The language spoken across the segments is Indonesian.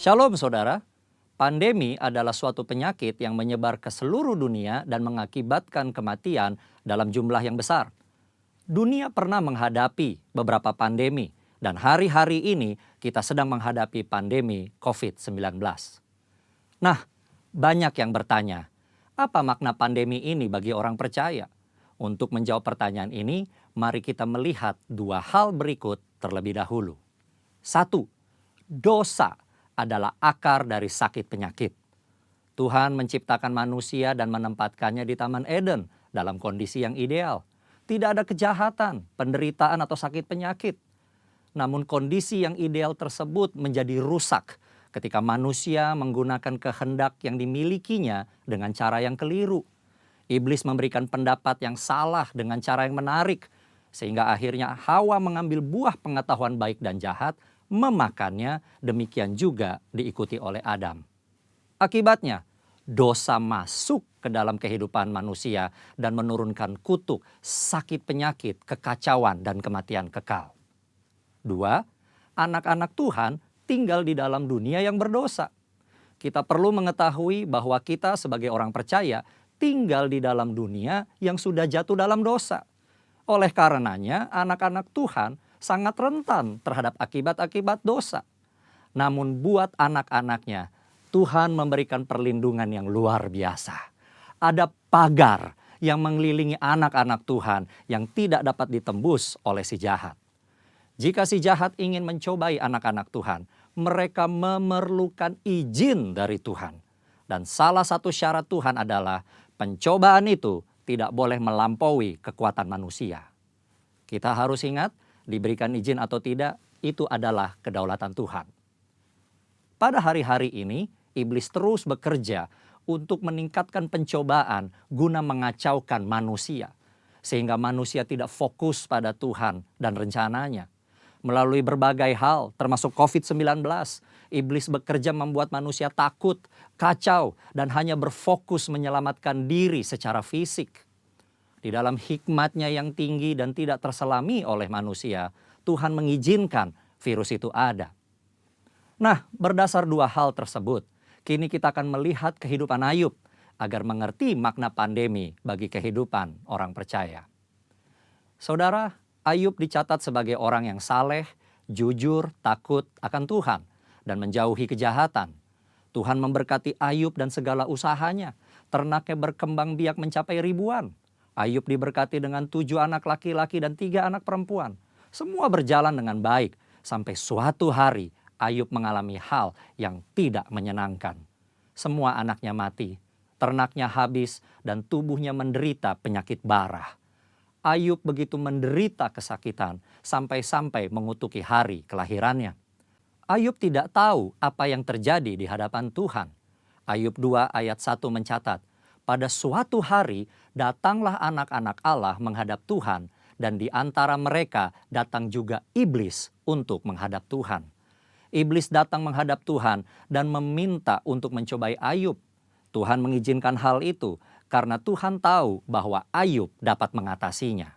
Shalom saudara, pandemi adalah suatu penyakit yang menyebar ke seluruh dunia dan mengakibatkan kematian dalam jumlah yang besar. Dunia pernah menghadapi beberapa pandemi dan hari-hari ini kita sedang menghadapi pandemi COVID-19. Nah, banyak yang bertanya, apa makna pandemi ini bagi orang percaya? Untuk menjawab pertanyaan ini, mari kita melihat dua hal berikut terlebih dahulu. Satu, dosa adalah akar dari sakit penyakit. Tuhan menciptakan manusia dan menempatkannya di Taman Eden dalam kondisi yang ideal. Tidak ada kejahatan, penderitaan atau sakit penyakit. Namun kondisi yang ideal tersebut menjadi rusak ketika manusia menggunakan kehendak yang dimilikinya dengan cara yang keliru. Iblis memberikan pendapat yang salah dengan cara yang menarik, sehingga akhirnya Hawa mengambil buah pengetahuan baik dan jahat, memakannya, demikian juga diikuti oleh Adam. Akibatnya, dosa masuk ke dalam kehidupan manusia dan menurunkan kutuk, sakit penyakit, kekacauan, dan kematian kekal. Dua, anak-anak Tuhan tinggal di dalam dunia yang berdosa. Kita perlu mengetahui bahwa kita sebagai orang percaya tinggal di dalam dunia yang sudah jatuh dalam dosa. Oleh karenanya, anak-anak Tuhan sangat rentan terhadap akibat-akibat dosa. Namun buat anak-anaknya, Tuhan memberikan perlindungan yang luar biasa. Ada pagar yang mengelilingi anak-anak Tuhan yang tidak dapat ditembus oleh si jahat. Jika si jahat ingin mencobai anak-anak Tuhan, mereka memerlukan izin dari Tuhan. Dan salah satu syarat Tuhan adalah pencobaan itu tidak boleh melampaui kekuatan manusia. Kita harus ingat, diberikan izin atau tidak, itu adalah kedaulatan Tuhan. Pada hari-hari ini, iblis terus bekerja untuk meningkatkan pencobaan guna mengacaukan manusia. Sehingga manusia tidak fokus pada Tuhan dan rencananya. Melalui berbagai hal, termasuk COVID-19, iblis bekerja membuat manusia takut, kacau, dan hanya berfokus menyelamatkan diri secara fisik. Di dalam hikmatnya yang tinggi dan tidak terselami oleh manusia, Tuhan mengizinkan virus itu ada. Nah, berdasar dua hal tersebut, kini kita akan melihat kehidupan Ayub agar mengerti makna pandemi bagi kehidupan orang percaya. Saudara, Ayub dicatat sebagai orang yang saleh, jujur, takut akan Tuhan, dan menjauhi kejahatan. Tuhan memberkati Ayub dan segala usahanya. Ternaknya berkembang biak mencapai ribuan. Ayub diberkati dengan 7 anak laki-laki dan 3 anak perempuan. Semua berjalan dengan baik sampai suatu hari Ayub mengalami hal yang tidak menyenangkan. Semua anaknya mati, ternaknya habis, dan tubuhnya menderita penyakit bara. Ayub begitu menderita kesakitan sampai-sampai mengutuki hari kelahirannya. Ayub tidak tahu apa yang terjadi di hadapan Tuhan. Ayub 2 ayat 1 mencatat, pada suatu hari datanglah anak-anak Allah menghadap Tuhan, dan di antara mereka datang juga iblis untuk menghadap Tuhan. Iblis datang menghadap Tuhan dan meminta untuk mencobai Ayub. Tuhan mengizinkan hal itu karena Tuhan tahu bahwa Ayub dapat mengatasinya.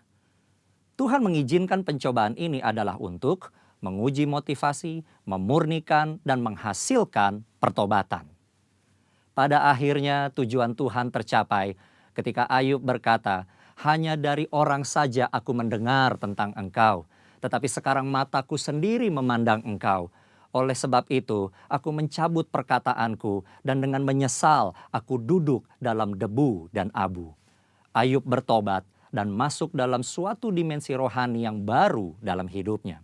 Tuhan mengizinkan pencobaan ini adalah untuk menguji motivasi, memurnikan, dan menghasilkan pertobatan. Pada akhirnya tujuan Tuhan tercapai ketika Ayub berkata, hanya dari orang saja aku mendengar tentang engkau, tetapi sekarang mataku sendiri memandang engkau. Oleh sebab itu, aku mencabut perkataanku dan dengan menyesal aku duduk dalam debu dan abu. Ayub bertobat dan masuk dalam suatu dimensi rohani yang baru dalam hidupnya.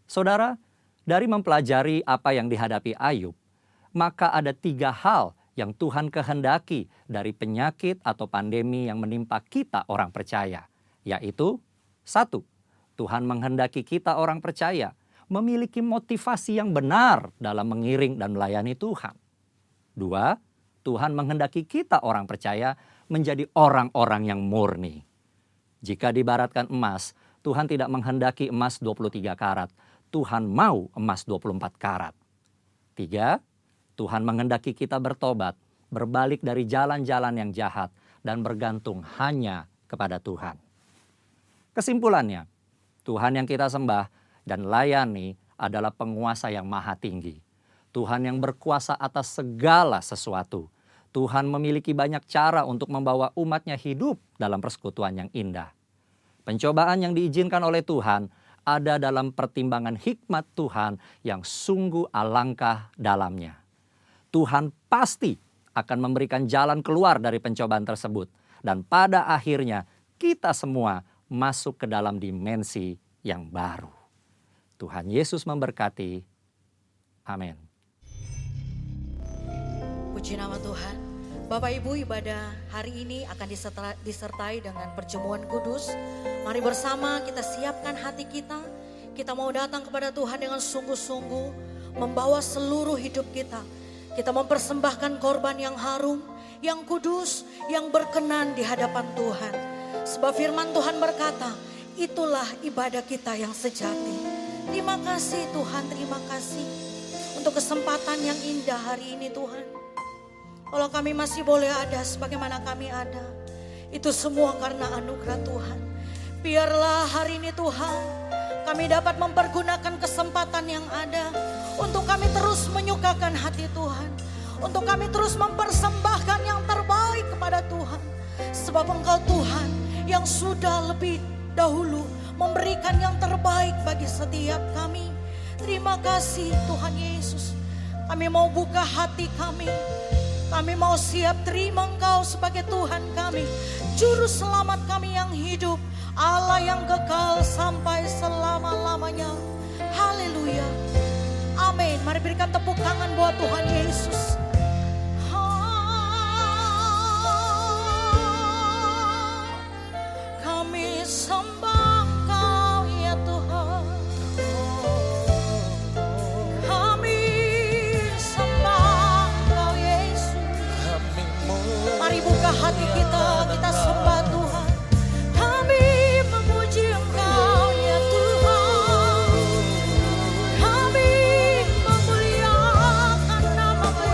Saudara, dari mempelajari apa yang dihadapi Ayub, maka ada 3 hal yang Tuhan kehendaki dari penyakit atau pandemi yang menimpa kita orang percaya. Yaitu, 1, Tuhan menghendaki kita orang percaya memiliki motivasi yang benar dalam mengiring dan melayani Tuhan. 2, Tuhan menghendaki kita orang percaya menjadi orang-orang yang murni. Jika diibaratkan emas, Tuhan tidak menghendaki emas 23 karat. Tuhan mau emas 24 karat. 3, Tuhan menghendaki kita bertobat, berbalik dari jalan-jalan yang jahat, dan bergantung hanya kepada Tuhan. Kesimpulannya, Tuhan yang kita sembah dan layani adalah penguasa yang maha tinggi. Tuhan yang berkuasa atas segala sesuatu. Tuhan memiliki banyak cara untuk membawa umatnya hidup dalam persekutuan yang indah. Pencobaan yang diizinkan oleh Tuhan ada dalam pertimbangan hikmat Tuhan yang sungguh alangkah dalamnya. Tuhan pasti akan memberikan jalan keluar dari pencobaan tersebut. Dan pada akhirnya kita semua masuk ke dalam dimensi yang baru. Tuhan Yesus memberkati. Amin. Puji nama Tuhan. Bapak Ibu, ibadah hari ini akan disertai dengan perjamuan kudus. Mari bersama kita siapkan hati kita. Kita mau datang kepada Tuhan dengan sungguh-sungguh, membawa seluruh hidup kita. Kita mempersembahkan korban yang harum, yang kudus, yang berkenan di hadapan Tuhan. Sebab firman Tuhan berkata, itulah ibadah kita yang sejati. Terima kasih Tuhan, terima kasih untuk kesempatan yang indah hari ini Tuhan. Kalau kami masih boleh ada sebagaimana kami ada, itu semua karena anugerah Tuhan. Biarlah hari ini Tuhan, kami dapat mempergunakan kesempatan yang ada untuk kami terus menyukakan hati Tuhan. Untuk kami terus mempersembahkan yang terbaik kepada Tuhan. Sebab Engkau Tuhan yang sudah lebih dahulu memberikan yang terbaik bagi setiap kami. Terima kasih Tuhan Yesus. Kami mau buka hati kami. Kami mau siap terima Engkau sebagai Tuhan kami. Juru selamat kami yang hidup. Allah yang kekal sampai selama-lamanya. Haleluya. Amin. Mari berikan tepuk tangan buat Tuhan Yesus. Kami sembah Engkau ya Tuhan. Kami sembah Engkau Yesus. Mari buka hati kita, kita sembah Tuhan. Kami memuji Engkau ya Tuhan. Kami memuliakan nama-Mu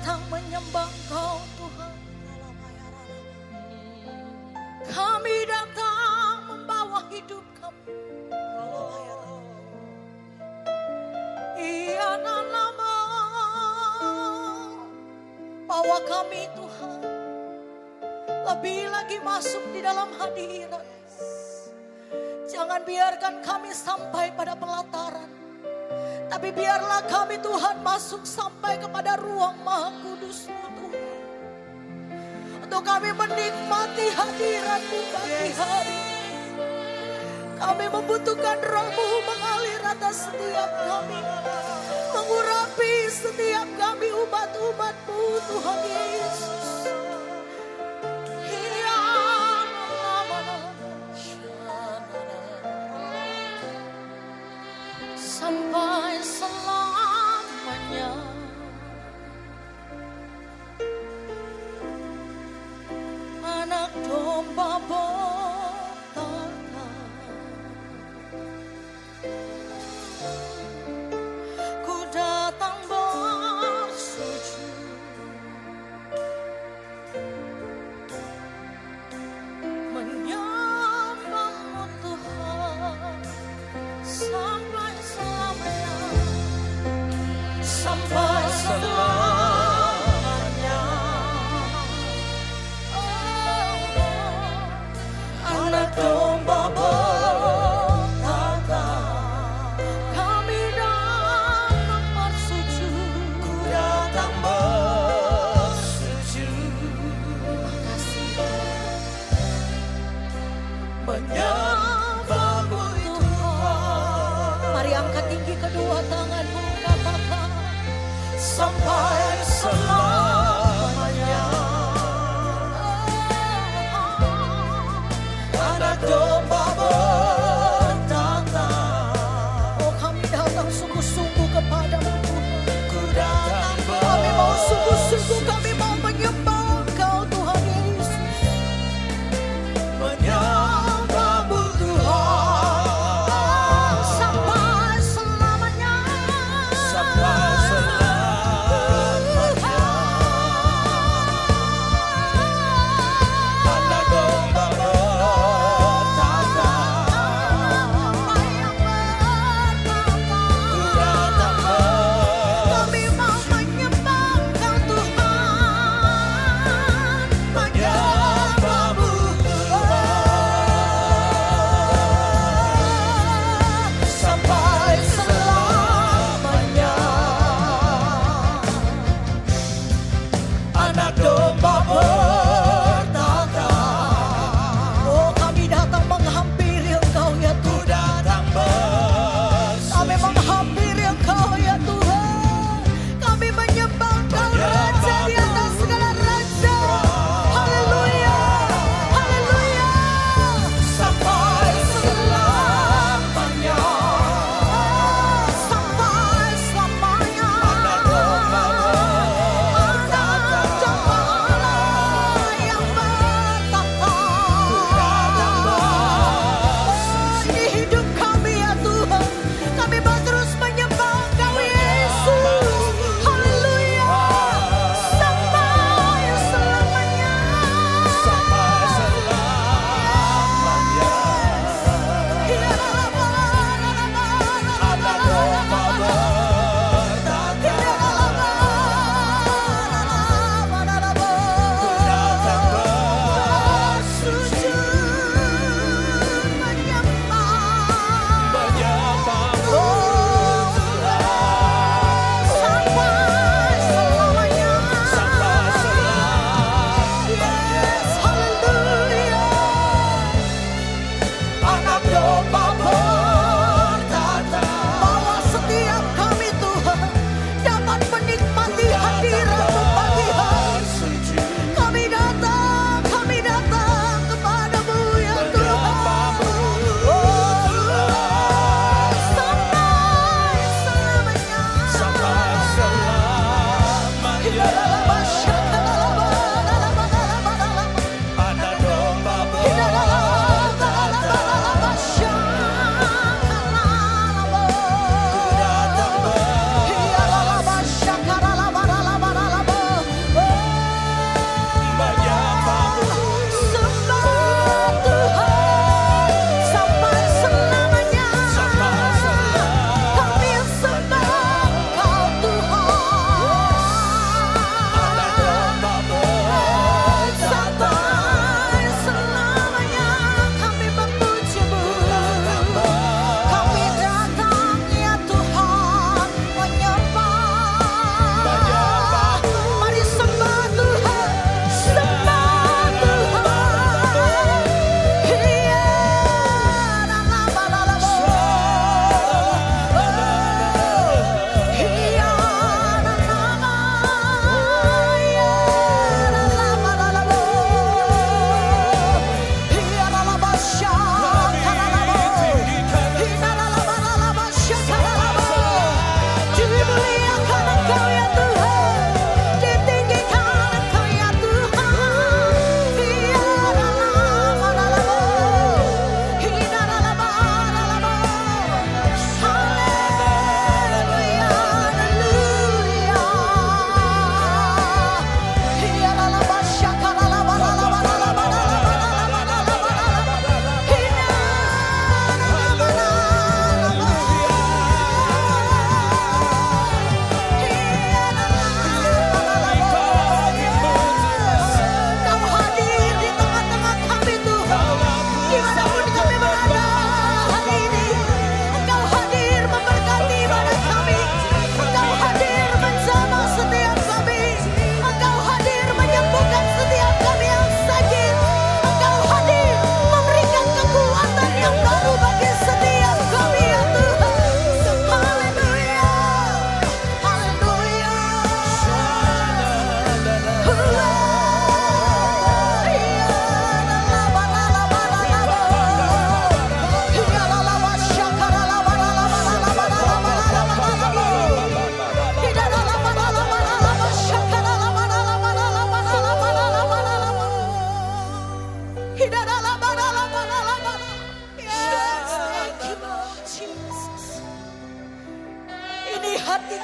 datang menyembah Kau Tuhan. Kami datang membawa hidup kami. Iya nama bawa kami Tuhan lebih lagi masuk di dalam hadirat. Jangan biarkan kami sampai pada pelataran, tapi biarlah kami Tuhan masuk sampai kepada ruang Maha Kudus-Mu Tuhan. Untuk kami menikmati hadirat-Mu pagi hari. Kami membutuhkan Roh-Mu mengalir atas setiap kami, mengurapi setiap kami umat-umat-Mu Tuhan Yesus. Sampai selamanya. Anak domba bertata, ku datang bersujud, menyembah-Mu Tuhan sampai selamanya, sampai selamanya. Anak domba bertata, kami datang bersujud, ku datang bersujud. Makasih, menyembah-Mu Tuhan. Mari angkat tinggi kedua tanganmu, katakan sampai selamanya. Anak domba bertata, oh kami datang sungguh-sungguh kepadamu Tuhan. Ku datang kami mau sungguh-sungguh, kami mau menyembah Engkau Tuhan Yesus. Menyembah-Mu Tuhan sampai selamanya, sampai selamanya. Anak domba bertata, yang bertata, ku datang kami mau menyembah Engkau Tuhan.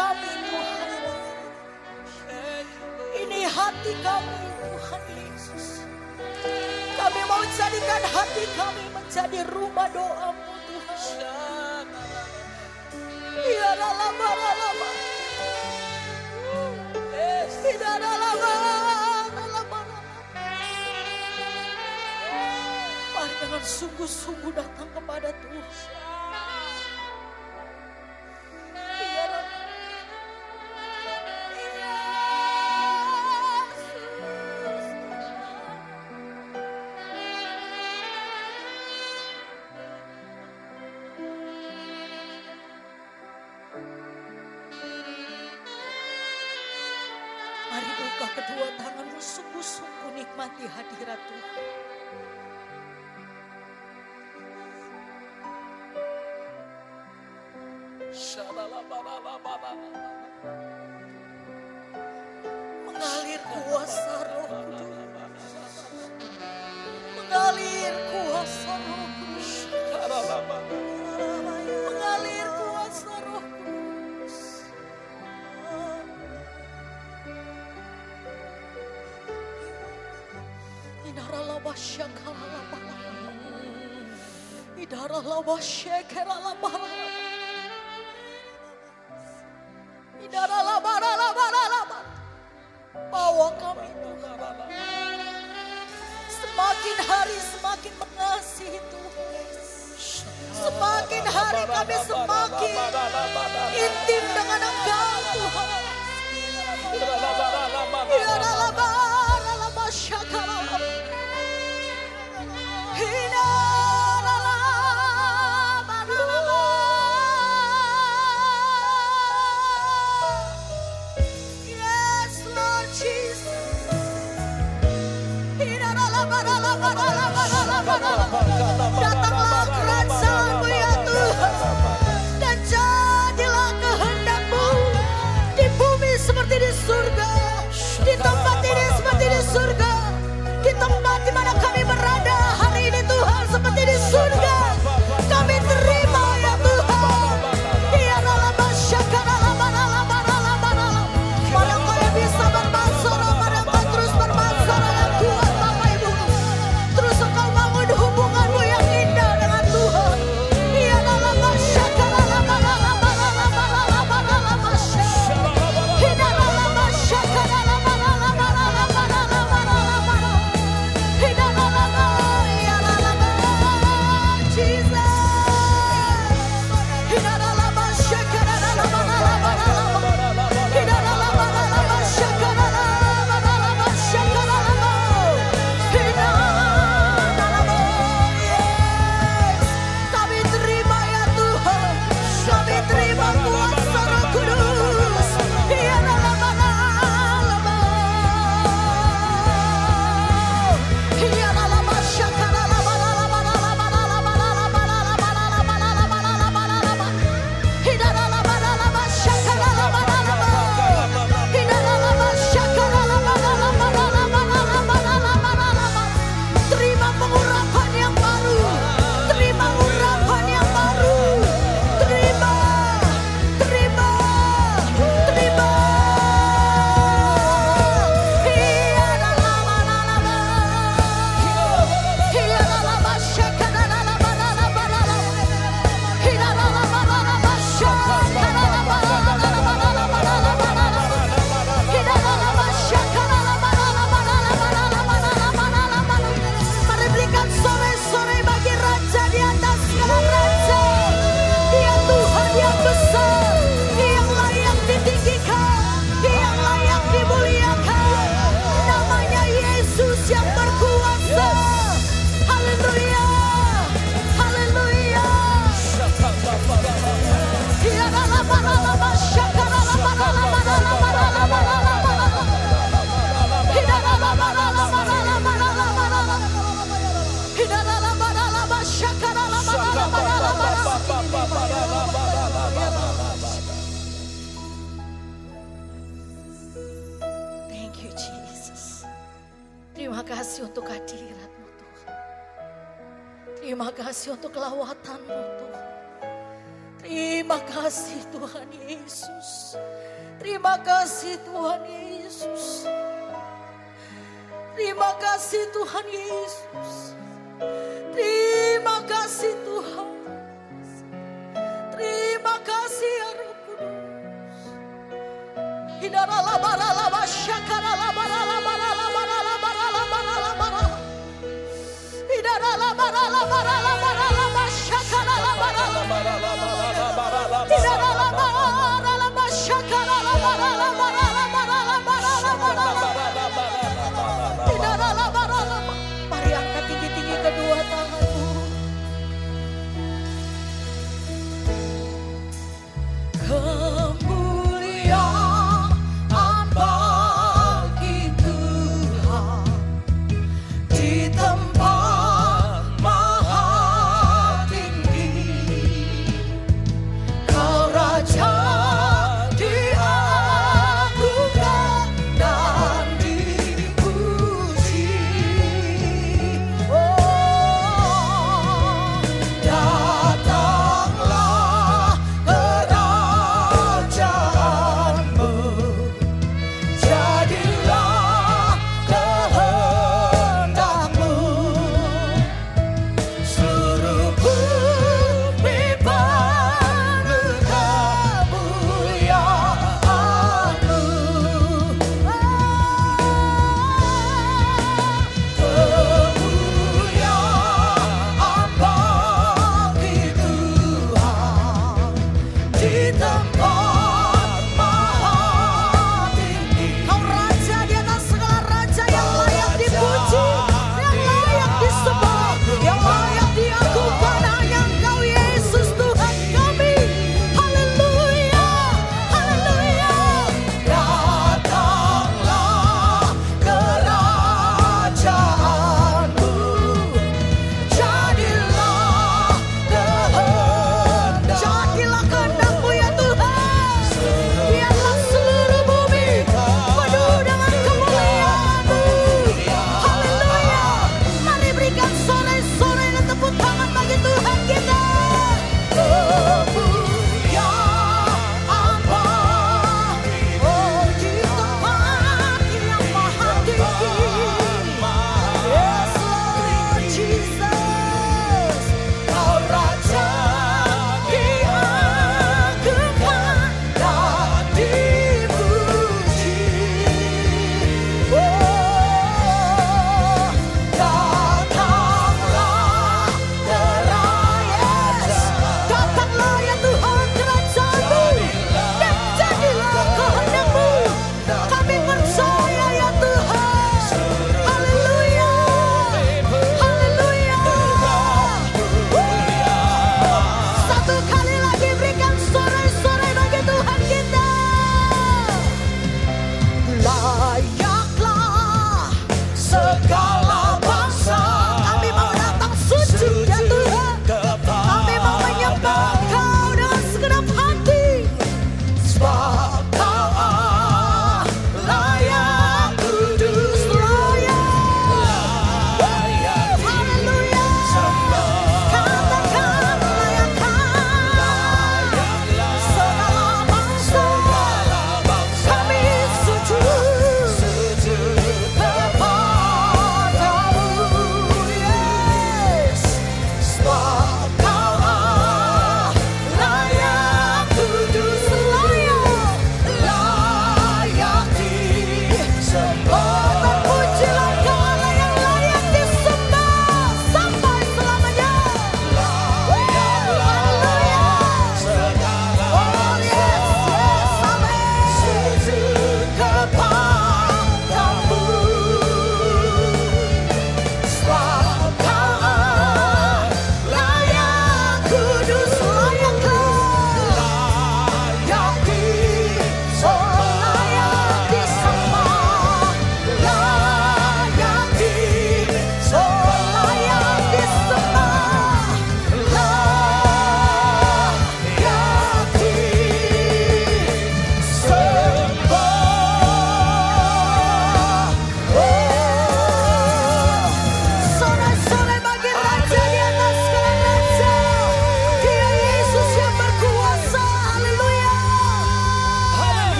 kami Tuhan. Ini hati kami Tuhan Yesus. Kami mau jadikan hati kami menjadi rumah doa-Mu Tuhan. Ya lama. Tidak ada lama. Mari dengan sungguh-sungguh datang kepada Tuhan. Ya Rabbi. Mari buka kedua tanganmu, sungguh-sungguh nikmati hadirat Tuhan. Mengalir kuasa Roh Kudus. Mengalir kuasa Roh Kudus. Mengalir kuasa Roh Kudus. Idaralaba syakaralaba. Idaralaba syakaralaba. Idaralaba. Bawa kami Tuhan. Semakin hari semakin mengasihi Tuhan. Semakin hari kami semakin intim dengan Engkau Tuhan. Idaralaba syakaralaba. Yes, Lord Jesus. Datanglah kerajaan-Mu ya Tuhan, dan jadilah kehendak-Mu di bumi seperti di surga, di tempat ini seperti di surga, di tempat di mana kami berada hari ini Tuhan seperti di surga. Kami terima ya Tuhan. Ya Ralaba syakaralaba. Mari Engkau yang bisa berbicara, mari Engkau terus berbicara yang kuat Bapak Ibu. Terus Engkau bangun hubungan-Mu yang indah dengan Tuhan. Ya Ralaba syakaralaba. Hidaralaba syakaralaba. Hidaralaba. Ya Ralaba Jesus. Hidaralaba syakaralaba. Hidaralaba syakaralaba. Hidaralaba. Yes. Kami terima ya Tuhan. Kami terima kuasa Roh Kudus. Hidaralaba. Hidaralaba syakaralaba. Hidaralaba syakaralaba. Hidaralaba syakaralaba. Terima pengurapan yang baru. Terima urapan yang baru. Terima. Hidaralaba syakaralaba. Hidaralaba syakaralaba. Hidaralaba syakaralaba. Mari berikan sore-sore bagi Raja di atas segala raja. Dia Tuhan yang besar, yang layak ditinggikan, yang layak dimuliakan. Namanya Yesus yang berkuasa. Haleluya. Haleluya. Hidaralaba syakaralaba. Hidaralaba syakaralaba. Thank you Jesus. Terima kasih untuk hadirat-Mu Tuhan. Terima kasih untuk kelawatan-Mu Tuhan. Terima kasih Tuhan Yesus. Terima kasih Tuhan Yesus. Terima kasih Tuhan Yesus. Terima kasih Tuhan. Terima kasih ya Roh Kudus. Hidarala barala basyakarala barala barala barala barala barala barala. Hidarala barala barala barala basyakarala barala barala barala. Hidarala barala basyakarala barala barala barala barala barala. Hidarala barala. Mari angkat tinggi-tinggi kedua tanganmu. Kemuliaan bagi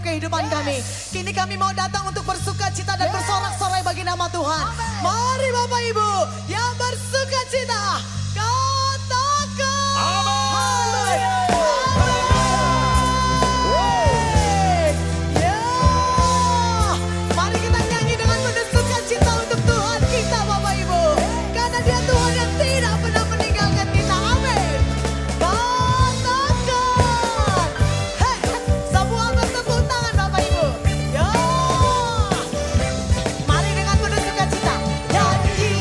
kehidupan kami. Kini kami mau datang untuk bersuka cita dan bersorak-sorai bagi nama Tuhan. Mari Bapak Ibu yang bersuka cita, katakan. Haleluya. Ya. Mari kita nyanyi dengan penuh sukacita untuk Tuhan kita Bapak Ibu. Karena Dia Tuhan yang tidak pernah meninggalkan kita. Amin. Katakan. Hei, semua bertepuk tangan Bapak Ibu. Ya. Mari dengan penuh sukacita. Nyanyi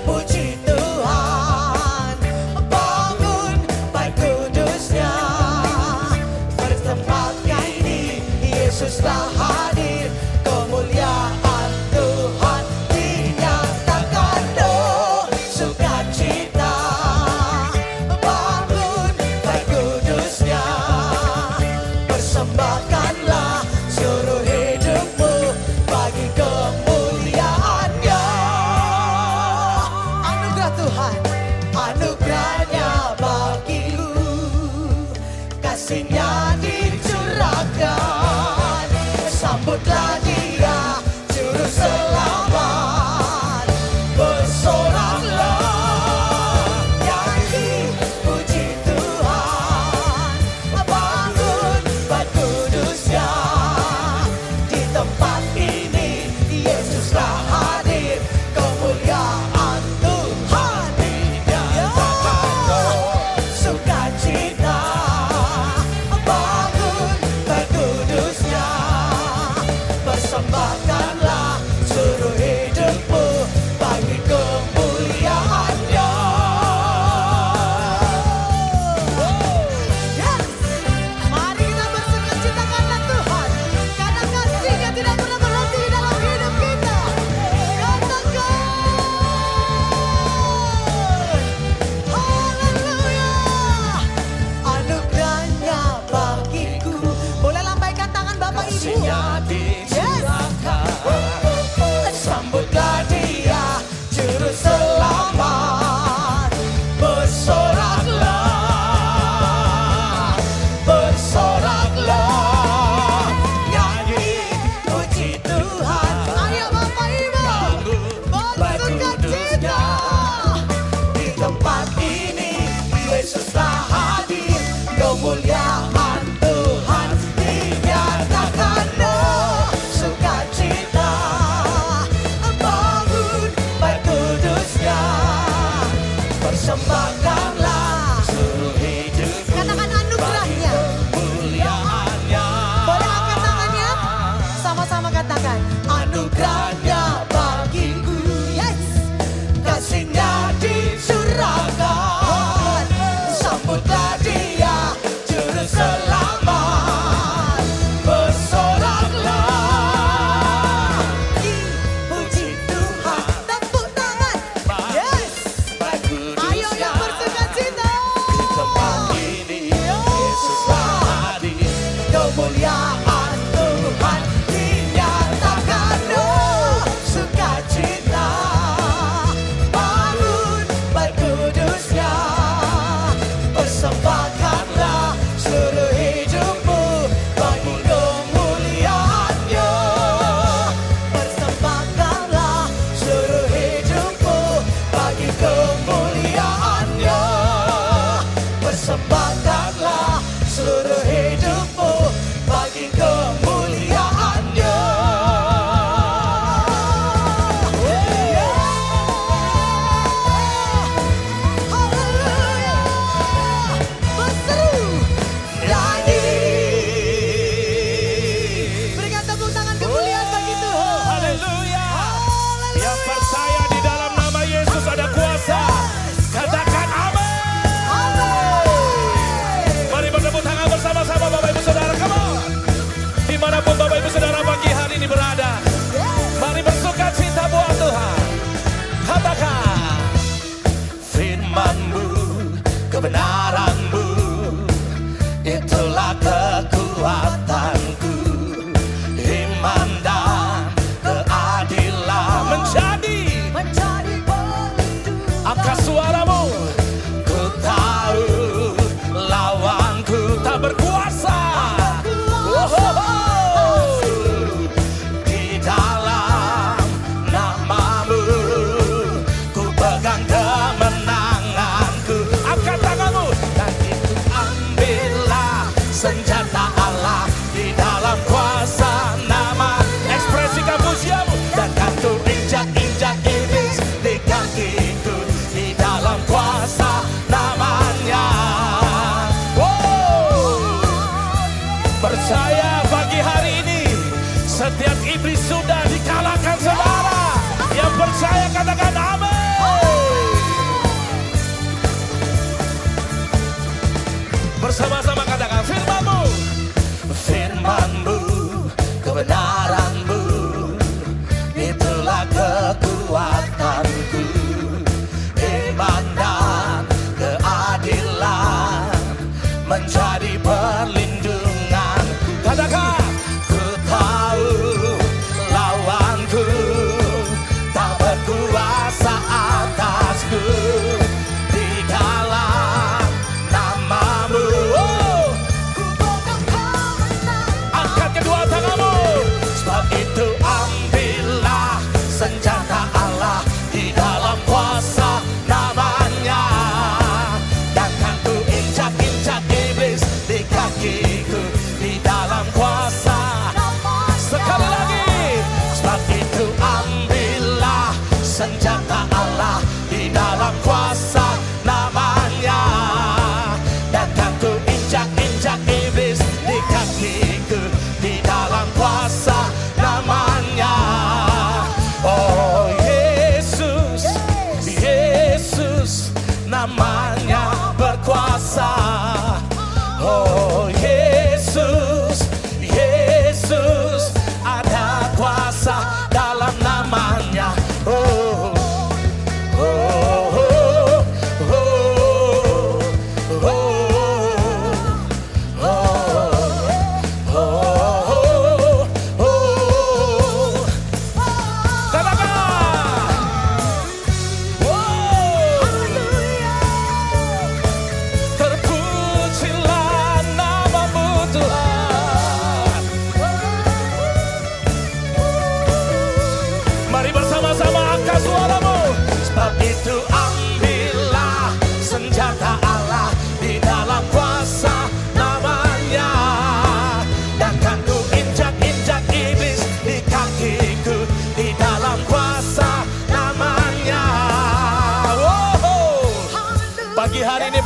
puji Tuhan.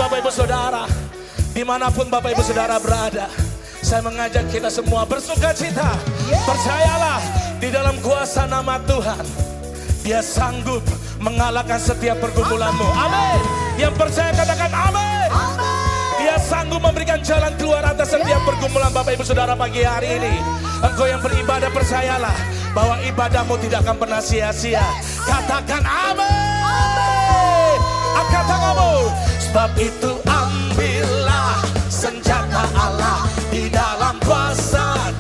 Bapak Ibu Saudara, dimanapun Bapak Ibu Saudara berada, saya mengajak kita semua bersuka cita. Percayalah di dalam kuasa nama Tuhan, Dia sanggup mengalahkan setiap pergumulanmu. Amin. Yang percaya katakan amin. Dia sanggup memberikan jalan keluar atas setiap pergumulan Bapak Ibu Saudara pagi hari ini. Engkau yang beribadah percayalah bahwa ibadahmu tidak akan pernah sia-sia. Katakan amin. Angkat tanganmu. Sebab itu ambillah senjata Allah di dalam kuasa.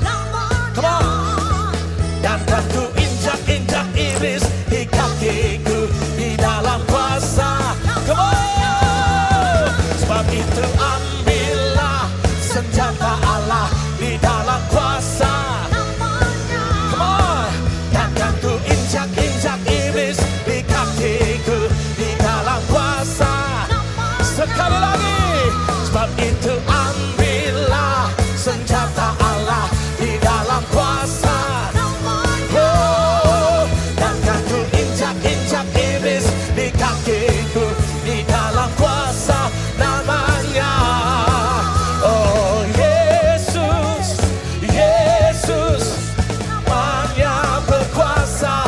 Come on. Dan tentu injak-injak iblis di kakiku di dalam kuasa. Come on. Sebab itu ambillah senjata Allah di dalam kuasa. Come on. Dan tentu injak-injak iblis di kakiku di dalam kuasa. Sekali lagi. Sebab itu ambillah senjata Allah di dalam kuasa. Oh, dan tentu injak-injak iblis di kakiku di dalam kuasa namanya. Oh Yesus, Yesus, namanya berkuasa.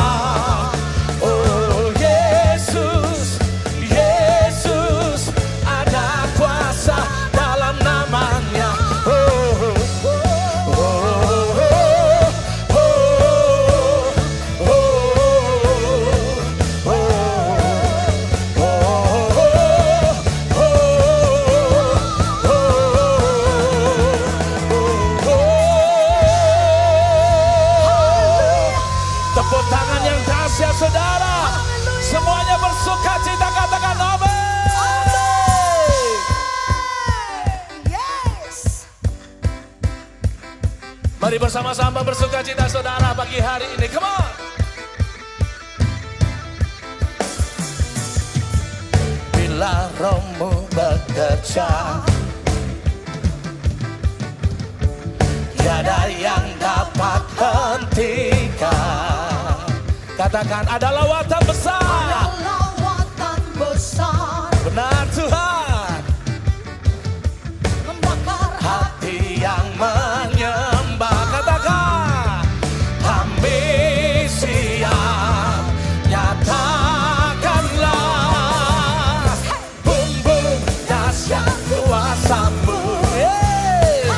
Oh Yesus, Yesus, ada kuasa dalam namanya. Oh, oh, oh, oh, oh, tepuk tangan yang dahsyat saudara. Semuanya bersuka cita katakan amin. Yes. Mari bersama-sama bersuka cita saudara pagi hari ini. Come on. Bila rohmu bekerja, tiada yang dapat hentikan. Katakan ada lawatan besar. Lawatan besar Benar Tuhan. membakar Hati yang menyembah. Katakan kami siap. Nyatakanlah bumbung dahsyat kuasamu. Hey.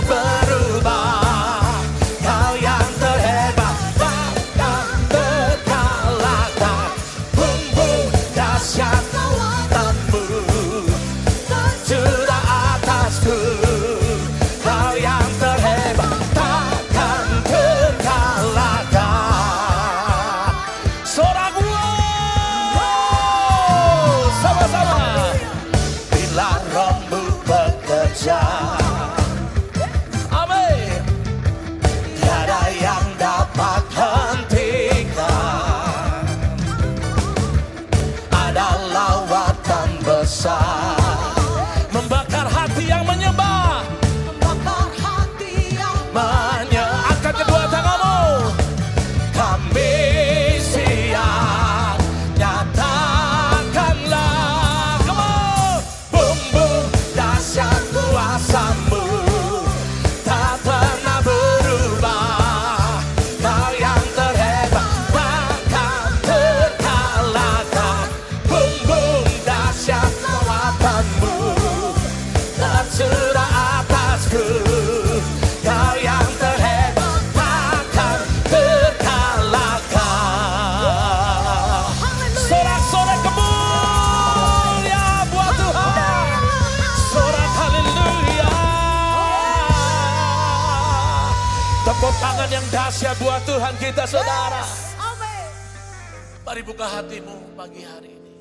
Berubah. Kau yang terhebat takkan terkalahkan. Bumbung dahsyat kuasamu curah atasku. Kau yang terhebat takkan terkalahkan. Sorak wow. Sama-sama. Bila rohmu bekerja, amin, tiada yang dapat hentikan. Ada lawatan besar membakar hati yang menyembah. membakar hati yang Angkat kedua tanganmu. Kami siap. Nyatakanlah. Come on. Bumbung dahsyat kuasamu tak pernah berubah. Kau yang terhebat takkan terkalahkan. Bumbung dahsyat kekuatanmu tercurah atasku. Kau yang terhebat takkan terkalahkan. Sorak-sorak kemuliaan buat Tuhan. Sorak haleluya. Tepuk tangan yang dahsyat buat Tuhan kita saudara. amin. Mari buka hatimu pagi hari ini.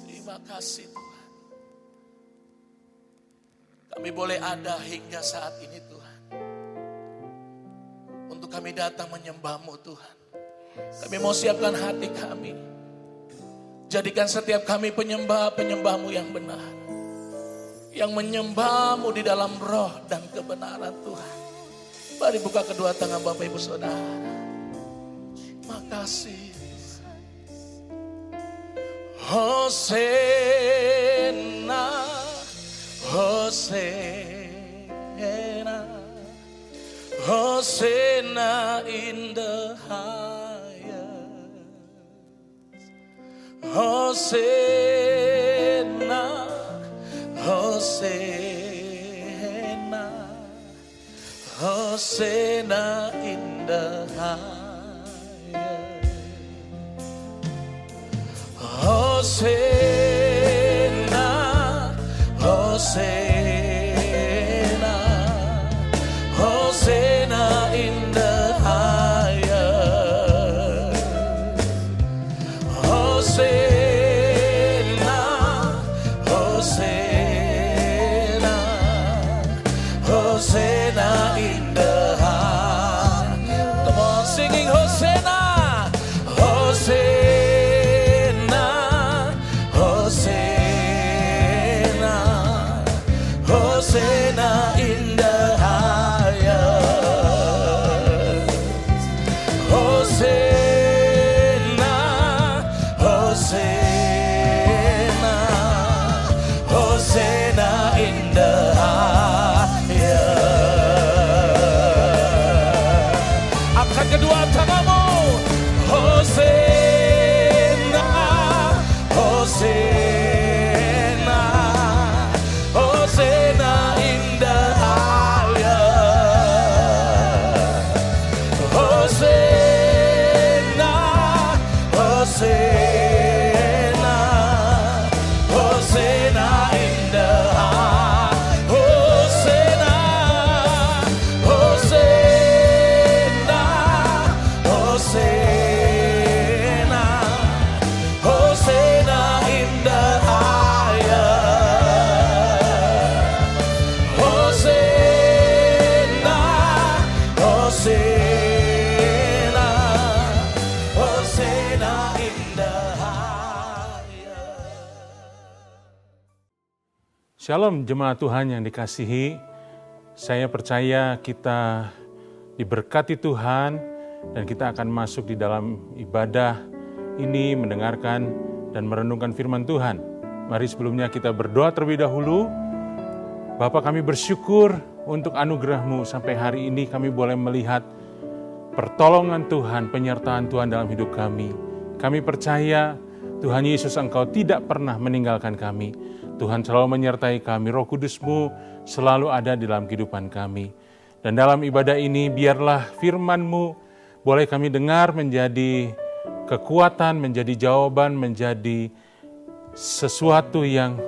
Terima kasih Tuhan. Kami boleh ada hingga saat ini Tuhan. Untuk kami datang menyembah-Mu Tuhan. Kami mau siapkan hati kami. Jadikan setiap kami penyembah-penyembah-Mu yang benar. Yang menyembah-Mu di dalam roh dan kebenaran Tuhan. Mari buka kedua tangan Bapak Ibu Saudara. Makasih. Hosena. Hosanna in the highest. Hosanna, Hosanna, Hosanna in the highest. Hosanna, Hosanna, Hosanna in the highest. Hosanna, Hosanna, Hosanna in the highest. Come on, singing Hosanna, Hosanna, Hosanna, Hosanna in the highest. Hosanna, Hosanna, Hosanna in the highest. Angkat kedua tanganmu. Hosanna, Hosanna, Hosanna in the highest. Hosanna, Hosanna, Hosanna in the highest. Hosanna, Hosanna, Hosanna, Hosanna in the highest. Hosanna, Hosanna, Hosanna in the highest. Shalom jemaat Tuhan yang dikasihi, saya percaya kita diberkati Tuhan dan kita akan masuk di dalam ibadah ini mendengarkan dan merenungkan firman Tuhan. Mari sebelumnya kita berdoa terlebih dahulu. Bapa, kami bersyukur untuk anugerah-Mu sampai hari ini kami boleh melihat pertolongan Tuhan, penyertaan Tuhan dalam hidup kami. Kami percaya Tuhan Yesus Engkau tidak pernah meninggalkan kami. Tuhan selalu menyertai kami, Roh Kudus-Mu selalu ada di dalam kehidupan kami. Dan dalam ibadah ini biarlah firman-Mu boleh kami dengar menjadi kekuatan, menjadi jawaban, menjadi sesuatu yang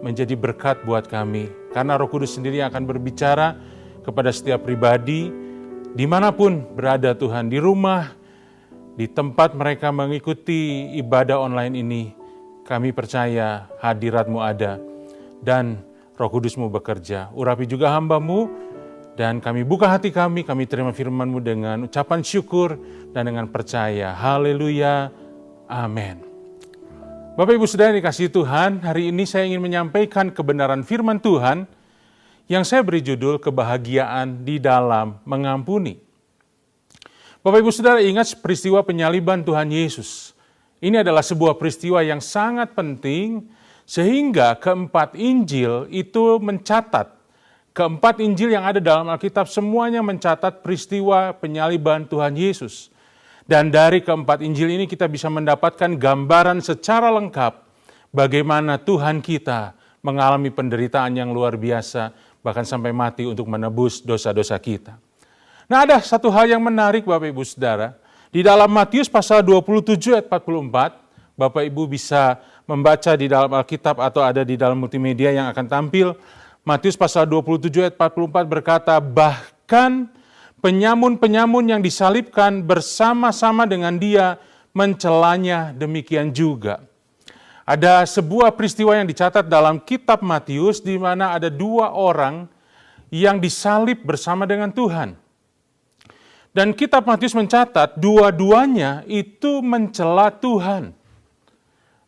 menjadi berkat buat kami. Karena Roh Kudus sendiri akan berbicara kepada setiap pribadi, dimanapun berada Tuhan, di rumah, di tempat mereka mengikuti ibadah online ini. Kami percaya hadirat-Mu ada dan Roh Kudus-Mu bekerja. Urapi juga hamba-Mu dan kami buka hati kami terima firman-Mu dengan ucapan syukur dan dengan percaya. Haleluya, amin. Bapak Ibu Saudara yang dikasihi Tuhan, hari ini saya ingin menyampaikan kebenaran firman Tuhan yang saya beri judul kebahagiaan di dalam mengampuni. Bapak Ibu Saudara ingat peristiwa penyaliban Tuhan Yesus. Ini adalah sebuah peristiwa yang sangat penting sehingga keempat Injil itu mencatat. Keempat Injil yang ada dalam Alkitab semuanya mencatat peristiwa penyaliban Tuhan Yesus. Dan dari keempat Injil ini kita bisa mendapatkan gambaran secara lengkap bagaimana Tuhan kita mengalami penderitaan yang luar biasa, bahkan sampai mati untuk menebus dosa-dosa kita. Nah, ada satu hal yang menarik Bapak Ibu Saudara. Di dalam Matius pasal 27 ayat 44, Bapak Ibu bisa membaca di dalam Alkitab atau ada di dalam multimedia yang akan tampil. Matius pasal 27 ayat 44 berkata, bahkan penyamun-penyamun yang disalibkan bersama-sama dengan dia mencelanya demikian juga. Ada sebuah peristiwa yang dicatat dalam kitab Matius di mana ada dua orang yang disalib bersama dengan Tuhan. Dan kitab Matius mencatat dua-duanya itu mencela Tuhan.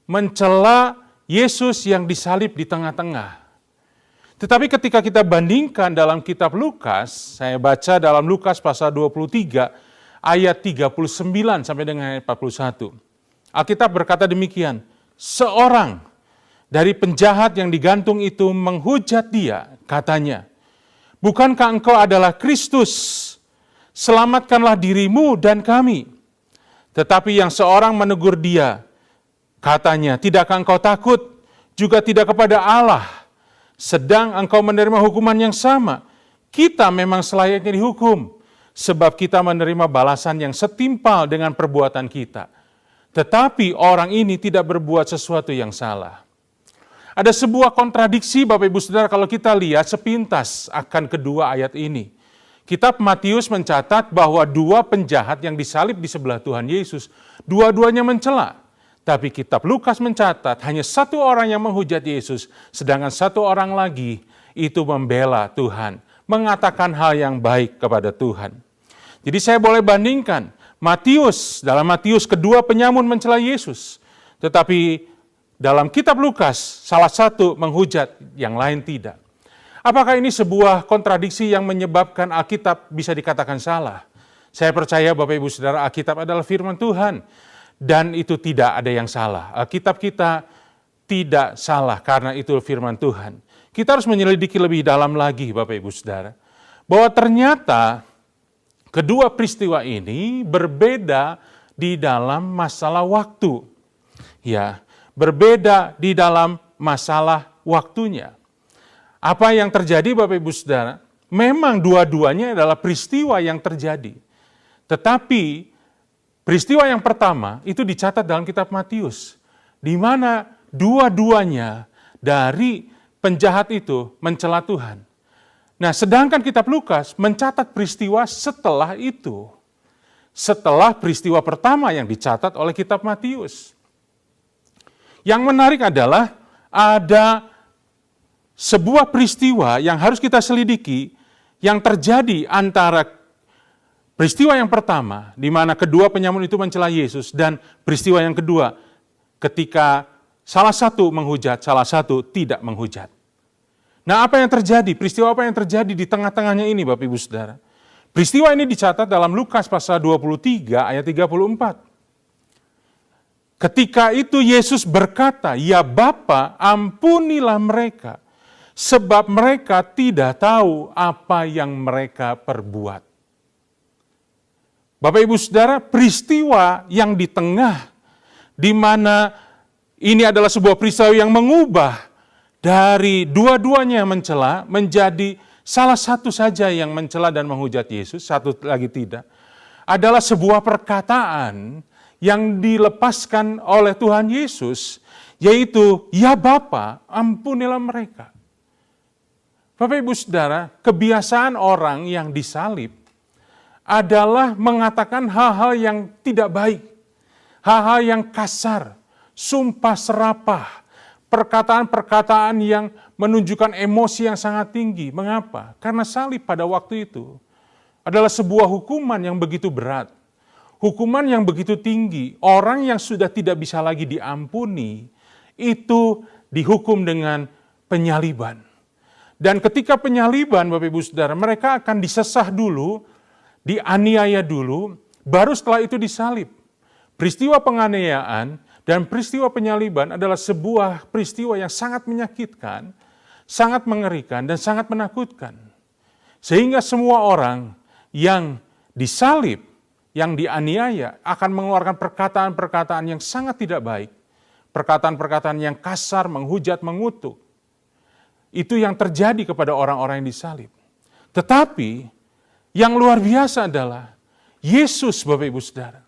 Mencela Yesus yang disalib di tengah-tengah. Tetapi ketika kita bandingkan dalam kitab Lukas, saya baca dalam Lukas pasal 23 ayat 39 sampai dengan ayat 41. Alkitab berkata demikian, seorang dari penjahat yang digantung itu menghujat dia, katanya, bukankah engkau adalah Kristus, selamatkanlah dirimu dan kami. Tetapi yang seorang menegur dia, katanya, tidakkah engkau takut, juga tidak kepada Allah, sedang engkau menerima hukuman yang sama. Kita memang selayaknya dihukum, sebab kita menerima balasan yang setimpal dengan perbuatan kita. Tetapi orang ini tidak berbuat sesuatu yang salah. Ada sebuah kontradiksi Bapak Ibu Saudara kalau kita lihat sepintas akan kedua ayat ini. Kitab Matius mencatat bahwa dua penjahat yang disalib di sebelah Tuhan Yesus, dua-duanya mencela. Tapi kitab Lukas mencatat hanya satu orang yang menghujat Yesus, sedangkan satu orang lagi itu membela Tuhan, mengatakan hal yang baik kepada Tuhan. Jadi saya boleh bandingkan, dalam Matius kedua penyamun mencela Yesus, tetapi dalam kitab Lukas salah satu menghujat, yang lain tidak. Apakah ini sebuah kontradiksi yang menyebabkan Alkitab bisa dikatakan salah? Saya percaya Bapak Ibu Saudara, Alkitab adalah firman Tuhan dan itu tidak ada yang salah. Alkitab kita tidak salah karena itu firman Tuhan. Kita harus menyelidiki lebih dalam lagi Bapak Ibu Saudara, bahwa ternyata kedua peristiwa ini berbeda di dalam masalah waktu. Ya, berbeda di dalam masalah waktunya. Apa yang terjadi Bapak Ibu Saudara? Memang dua-duanya adalah peristiwa yang terjadi. Tetapi peristiwa yang pertama itu dicatat dalam kitab Matius, di mana dua-duanya dari penjahat itu mencela Tuhan. Nah, sedangkan kitab Lukas mencatat peristiwa setelah itu. Setelah peristiwa pertama yang dicatat oleh kitab Matius. Yang menarik adalah ada sebuah peristiwa yang harus kita selidiki yang terjadi antara peristiwa yang pertama, di mana kedua penyamun itu mencela Yesus, dan peristiwa yang kedua ketika salah satu menghujat, salah satu tidak menghujat. Nah, apa yang terjadi? Peristiwa apa yang terjadi di tengah-tengahnya ini Bapak Ibu Saudara? Peristiwa ini dicatat dalam Lukas pasal 23 ayat 34. Ketika itu Yesus berkata, "Ya Bapa, ampunilah mereka, sebab mereka tidak tahu apa yang mereka perbuat." Bapak Ibu Saudara, peristiwa yang di tengah, di mana ini adalah sebuah peristiwa yang mengubah dari dua-duanya mencela menjadi salah satu saja yang mencela dan menghujat Yesus, satu lagi tidak, adalah sebuah perkataan yang dilepaskan oleh Tuhan Yesus, yaitu, "Ya Bapa, ampunilah mereka." Bapak Ibu Saudara, kebiasaan orang yang disalib adalah mengatakan hal-hal yang tidak baik, hal-hal yang kasar, sumpah serapah, perkataan-perkataan yang menunjukkan emosi yang sangat tinggi. Mengapa? Karena salib pada waktu itu adalah sebuah hukuman yang begitu berat, hukuman yang begitu tinggi. Orang yang sudah tidak bisa lagi diampuni, itu dihukum dengan penyaliban. Dan ketika penyaliban, Bapak Ibu Saudara, mereka akan disesah dulu, dianiaya dulu, baru setelah itu disalib. Peristiwa penganiayaan dan peristiwa penyaliban adalah sebuah peristiwa yang sangat menyakitkan, sangat mengerikan, dan sangat menakutkan. Sehingga semua orang yang disalib, yang dianiaya, akan mengeluarkan perkataan-perkataan yang sangat tidak baik. Perkataan-perkataan yang kasar, menghujat, mengutuk. Itu yang terjadi kepada orang-orang yang disalib. Tetapi yang luar biasa adalah Yesus, Bapak Ibu Saudara.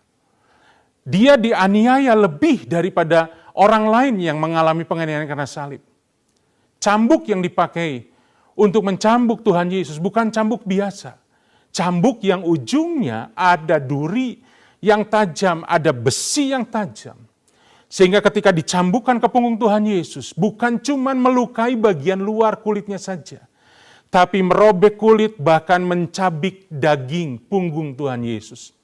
Dia dianiaya lebih daripada orang lain yang mengalami penganiayaan karena salib. Cambuk yang dipakai untuk mencambuk Tuhan Yesus bukan cambuk biasa. Cambuk yang ujungnya ada duri yang tajam, ada besi yang tajam. Sehingga ketika dicambukkan ke punggung Tuhan Yesus, bukan cuma melukai bagian luar kulitnya saja, tapi merobek kulit, bahkan mencabik daging punggung Tuhan Yesus.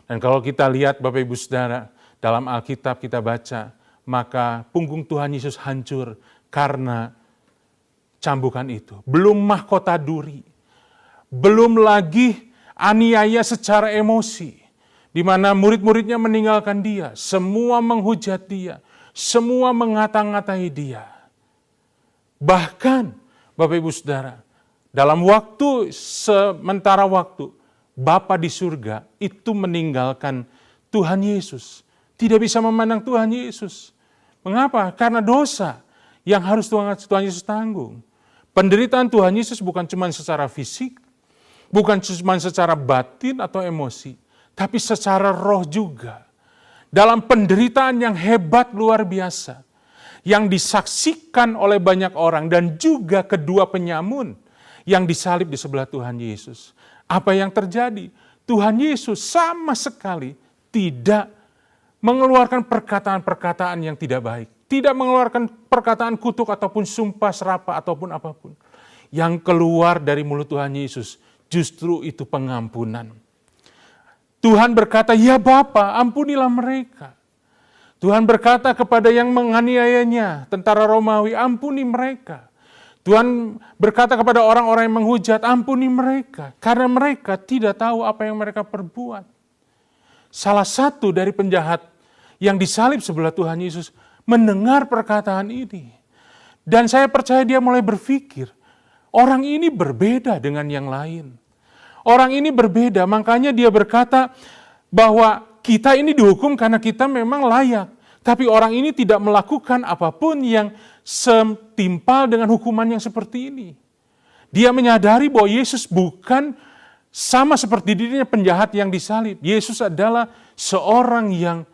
Dan kalau kita lihat Bapak Ibu Saudara, dalam Alkitab kita baca, maka punggung Tuhan Yesus hancur karena cambukan itu. Belum mahkota duri, belum lagi aniaya secara emosi, di mana murid-muridnya meninggalkan dia, semua menghujat dia, semua mengata-ngatai dia. Bahkan Bapak Ibu Saudara, dalam waktu sementara waktu, Bapa di surga itu meninggalkan Tuhan Yesus. Tidak bisa memandang Tuhan Yesus. Mengapa? Karena dosa yang harus Tuhan Yesus tanggung. Penderitaan Tuhan Yesus bukan cuma secara fisik, bukan cuma secara batin atau emosi, tapi secara roh juga. Dalam penderitaan yang hebat luar biasa, yang disaksikan oleh banyak orang dan juga kedua penyamun yang disalib di sebelah Tuhan Yesus. Apa yang terjadi? Tuhan Yesus sama sekali tidak mengeluarkan perkataan-perkataan yang tidak baik. Tidak mengeluarkan perkataan kutuk ataupun sumpah serapah ataupun apapun. Yang keluar dari mulut Tuhan Yesus justru itu pengampunan. Tuhan berkata, ya Bapa, ampunilah mereka. Tuhan berkata kepada yang menganiayanya, tentara Romawi, ampuni mereka. Tuhan berkata kepada orang-orang yang menghujat, ampuni mereka. Karena mereka tidak tahu apa yang mereka perbuat. Salah satu dari penjahat yang disalib sebelah Tuhan Yesus mendengar perkataan ini. Dan saya percaya dia mulai berpikir, orang ini berbeda dengan yang lain. Orang ini berbeda, makanya dia berkata bahwa kita ini dihukum karena kita memang layak. Tapi orang ini tidak melakukan apapun yang setimpal dengan hukuman yang seperti ini. Dia menyadari bahwa Yesus bukan sama seperti dirinya penjahat yang disalib. Yesus adalah seorang yang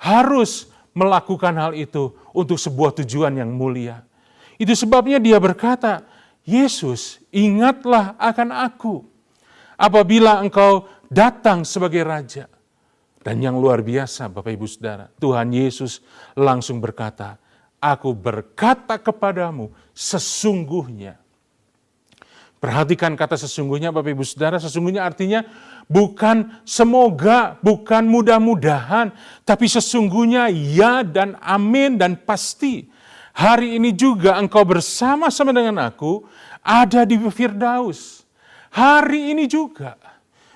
harus melakukan hal itu untuk sebuah tujuan yang mulia. Itu sebabnya dia berkata, Yesus, ingatlah akan aku apabila engkau datang sebagai raja. Dan yang luar biasa Bapak Ibu Saudara, Tuhan Yesus langsung berkata, aku berkata kepadamu sesungguhnya. Perhatikan kata sesungguhnya Bapak Ibu Saudara, sesungguhnya artinya bukan semoga, bukan mudah-mudahan, tapi sesungguhnya ya dan amin dan pasti. Hari ini juga engkau bersama-sama dengan aku ada di Firdaus. Hari ini juga.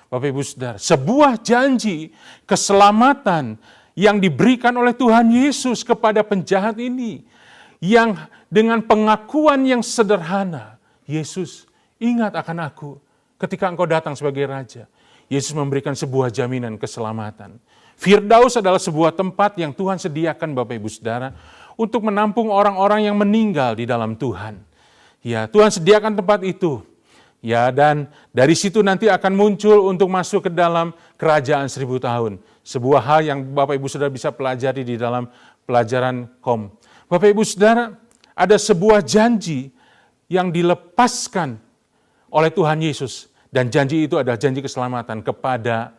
Bapak Ibu Saudara, sebuah janji keselamatan yang diberikan oleh Tuhan Yesus kepada penjahat ini. Yang dengan pengakuan yang sederhana, Yesus, ingat akan aku ketika engkau datang sebagai raja. Yesus memberikan sebuah jaminan keselamatan. Firdaus adalah sebuah tempat yang Tuhan sediakan Bapak Ibu Saudara untuk menampung orang-orang yang meninggal di dalam Tuhan. Ya, Tuhan sediakan tempat itu. Ya, dan dari situ nanti akan muncul untuk masuk ke dalam kerajaan 1000 tahun. Sebuah hal yang Bapak Ibu Saudara bisa pelajari di dalam pelajaran KOM. Bapak Ibu Saudara, ada sebuah janji yang dilepaskan oleh Tuhan Yesus. Dan janji itu adalah janji keselamatan kepada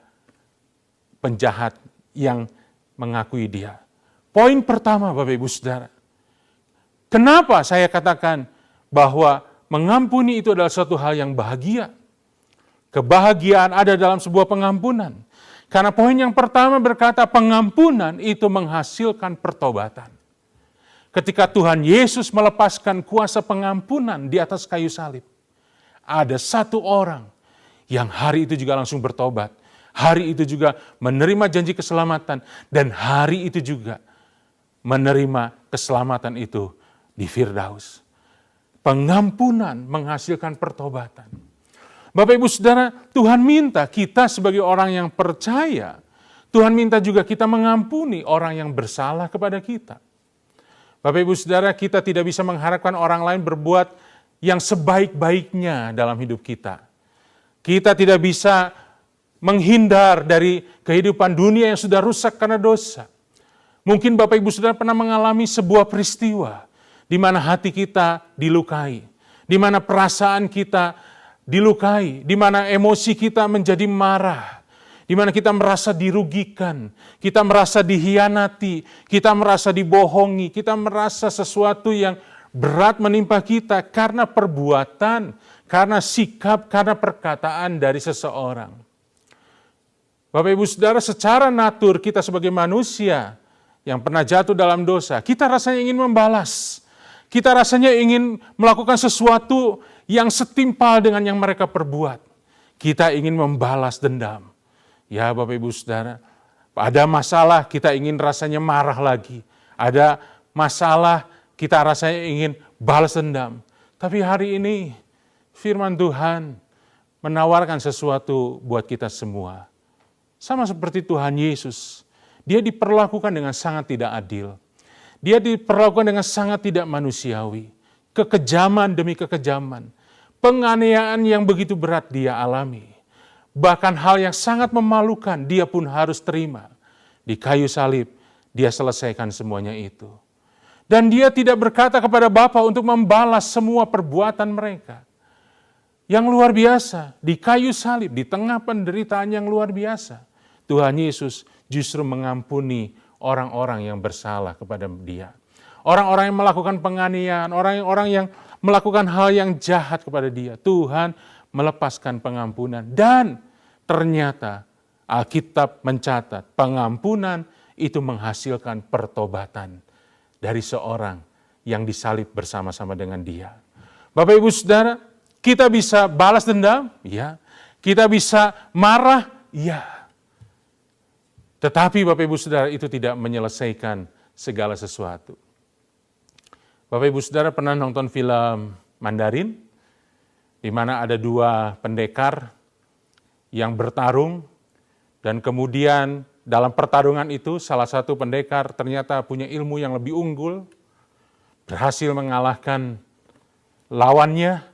penjahat yang mengakui dia. Poin pertama Bapak Ibu Saudara. Kenapa saya katakan bahwa mengampuni itu adalah suatu hal yang bahagia. Kebahagiaan ada dalam sebuah pengampunan. Karena poin yang pertama berkata pengampunan itu menghasilkan pertobatan. Ketika Tuhan Yesus melepaskan kuasa pengampunan di atas kayu salib, ada satu orang yang hari itu juga langsung bertobat. Hari itu juga menerima janji keselamatan. Dan hari itu juga menerima keselamatan itu di Firdaus. Pengampunan menghasilkan pertobatan. Bapak Ibu Saudara, Tuhan minta kita sebagai orang yang percaya, Tuhan minta juga kita mengampuni orang yang bersalah kepada kita. Bapak Ibu Saudara, kita tidak bisa mengharapkan orang lain berbuat yang sebaik-baiknya dalam hidup kita. Kita tidak bisa menghindar dari kehidupan dunia yang sudah rusak karena dosa. Mungkin Bapak Ibu Saudara pernah mengalami sebuah peristiwa di mana hati kita dilukai, di mana perasaan kita dilukai, di mana emosi kita menjadi marah, di mana kita merasa dirugikan, kita merasa dihianati, kita merasa dibohongi, kita merasa sesuatu yang berat menimpa kita karena perbuatan, karena sikap, karena perkataan dari seseorang. Bapak Ibu Saudara, secara natur kita sebagai manusia yang pernah jatuh dalam dosa, kita rasanya ingin membalas. Kita rasanya ingin melakukan sesuatu yang setimpal dengan yang mereka perbuat. Kita ingin membalas dendam. Ya Bapak Ibu Saudara, ada masalah kita ingin rasanya marah lagi. Ada masalah kita rasanya ingin balas dendam. Tapi hari ini firman Tuhan menawarkan sesuatu buat kita semua. Sama seperti Tuhan Yesus, dia diperlakukan dengan sangat tidak adil. Dia diperlakukan dengan sangat tidak manusiawi. Kekejaman demi kekejaman. Penganiayaan yang begitu berat dia alami. Bahkan hal yang sangat memalukan dia pun harus terima. Di kayu salib, dia selesaikan semuanya itu. Dan dia tidak berkata kepada Bapa untuk membalas semua perbuatan mereka. Yang luar biasa, di kayu salib, di tengah penderitaan yang luar biasa, Tuhan Yesus justru mengampuni orang-orang yang bersalah kepada dia. Orang-orang yang melakukan penganiayaan, orang-orang yang melakukan hal yang jahat kepada dia. Tuhan melepaskan pengampunan. Dan ternyata Alkitab mencatat pengampunan itu menghasilkan pertobatan dari seorang yang disalib bersama-sama dengan dia. Bapak Ibu Saudara, kita bisa balas dendam, ya. Kita bisa marah, ya. Tetapi Bapak Ibu Saudara itu tidak menyelesaikan segala sesuatu. Bapak Ibu Saudara pernah nonton film Mandarin, di mana ada dua pendekar yang bertarung, dan kemudian dalam pertarungan itu salah satu pendekar ternyata punya ilmu yang lebih unggul, berhasil mengalahkan lawannya,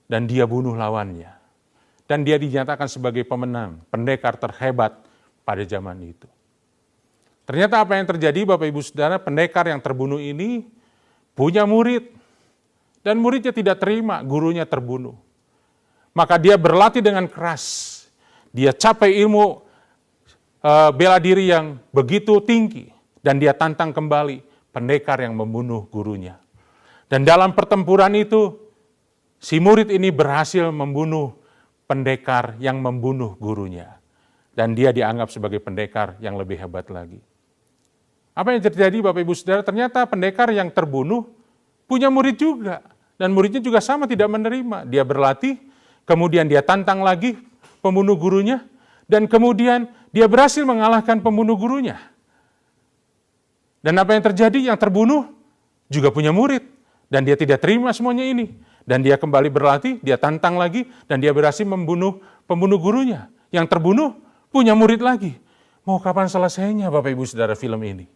dan dia bunuh lawannya. Dan dia dinyatakan sebagai pemenang, pendekar terhebat pada zaman itu. Ternyata apa yang terjadi Bapak Ibu Saudara, pendekar yang terbunuh ini punya murid. Dan muridnya tidak terima gurunya terbunuh. Maka dia berlatih dengan keras. Dia capai ilmu bela diri yang begitu tinggi. Dan dia tantang kembali pendekar yang membunuh gurunya. Dan dalam pertempuran itu, si murid ini berhasil membunuh pendekar yang membunuh gurunya. Dan dia dianggap sebagai pendekar yang lebih hebat lagi. Apa yang terjadi Bapak Ibu Saudara? Ternyata pendekar yang terbunuh punya murid juga. Dan muridnya juga sama tidak menerima. Dia berlatih, kemudian dia tantang lagi pembunuh gurunya. Dan kemudian dia berhasil mengalahkan pembunuh gurunya. Dan apa yang terjadi? Yang terbunuh juga punya murid. Dan dia tidak terima semuanya ini. Dan dia kembali berlatih, dia tantang lagi. Dan dia berhasil membunuh pembunuh gurunya. Yang terbunuh punya murid lagi. Mau kapan selesainya Bapak Ibu Saudara film ini?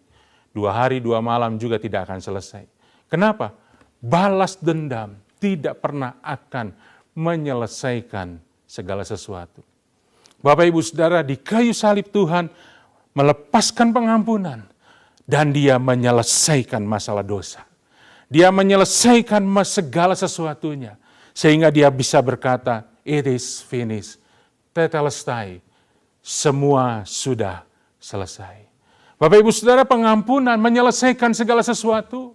2 hari 2 malam juga tidak akan selesai. Kenapa? Balas dendam tidak pernah akan menyelesaikan segala sesuatu. Bapak Ibu Saudara, di kayu salib Tuhan melepaskan pengampunan dan dia menyelesaikan masalah dosa. Dia menyelesaikan segala sesuatunya sehingga dia bisa berkata, it is finished, tetelestai. Semua sudah selesai. Bapak Ibu Saudara, pengampunan menyelesaikan segala sesuatu.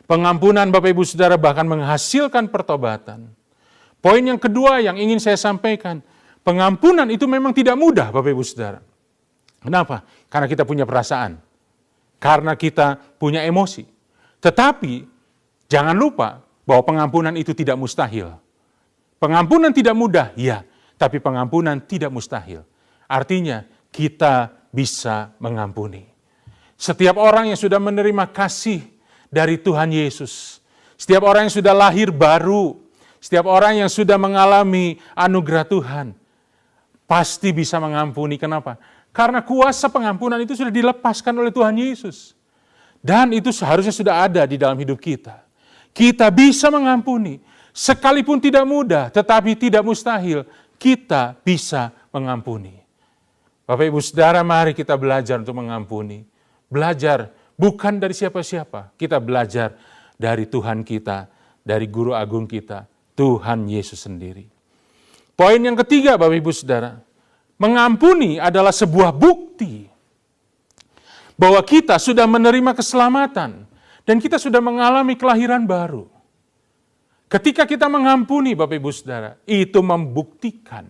Pengampunan Bapak Ibu Saudara bahkan menghasilkan pertobatan. Poin yang kedua yang ingin saya sampaikan, pengampunan itu memang tidak mudah Bapak Ibu Saudara. Kenapa? Karena kita punya perasaan. Karena kita punya emosi. Tetapi jangan lupa bahwa pengampunan itu tidak mustahil. Pengampunan tidak mudah, ya. Tapi pengampunan tidak mustahil. Artinya kita bisa mengampuni. Setiap orang yang sudah menerima kasih dari Tuhan Yesus, setiap orang yang sudah lahir baru, setiap orang yang sudah mengalami anugerah Tuhan, pasti bisa mengampuni. Kenapa? Karena kuasa pengampunan itu sudah dilepaskan oleh Tuhan Yesus. Dan itu seharusnya sudah ada di dalam hidup kita. Kita bisa mengampuni, sekalipun tidak mudah, tetapi tidak mustahil. Kita bisa mengampuni. Bapak Ibu Saudara, mari kita belajar untuk mengampuni. Belajar bukan dari siapa-siapa. Kita belajar dari Tuhan kita, dari Guru Agung kita, Tuhan Yesus sendiri. Poin yang ketiga Bapak Ibu Saudara, mengampuni adalah sebuah bukti bahwa kita sudah menerima keselamatan dan kita sudah mengalami kelahiran baru. Ketika kita mengampuni Bapak Ibu Saudara, itu membuktikan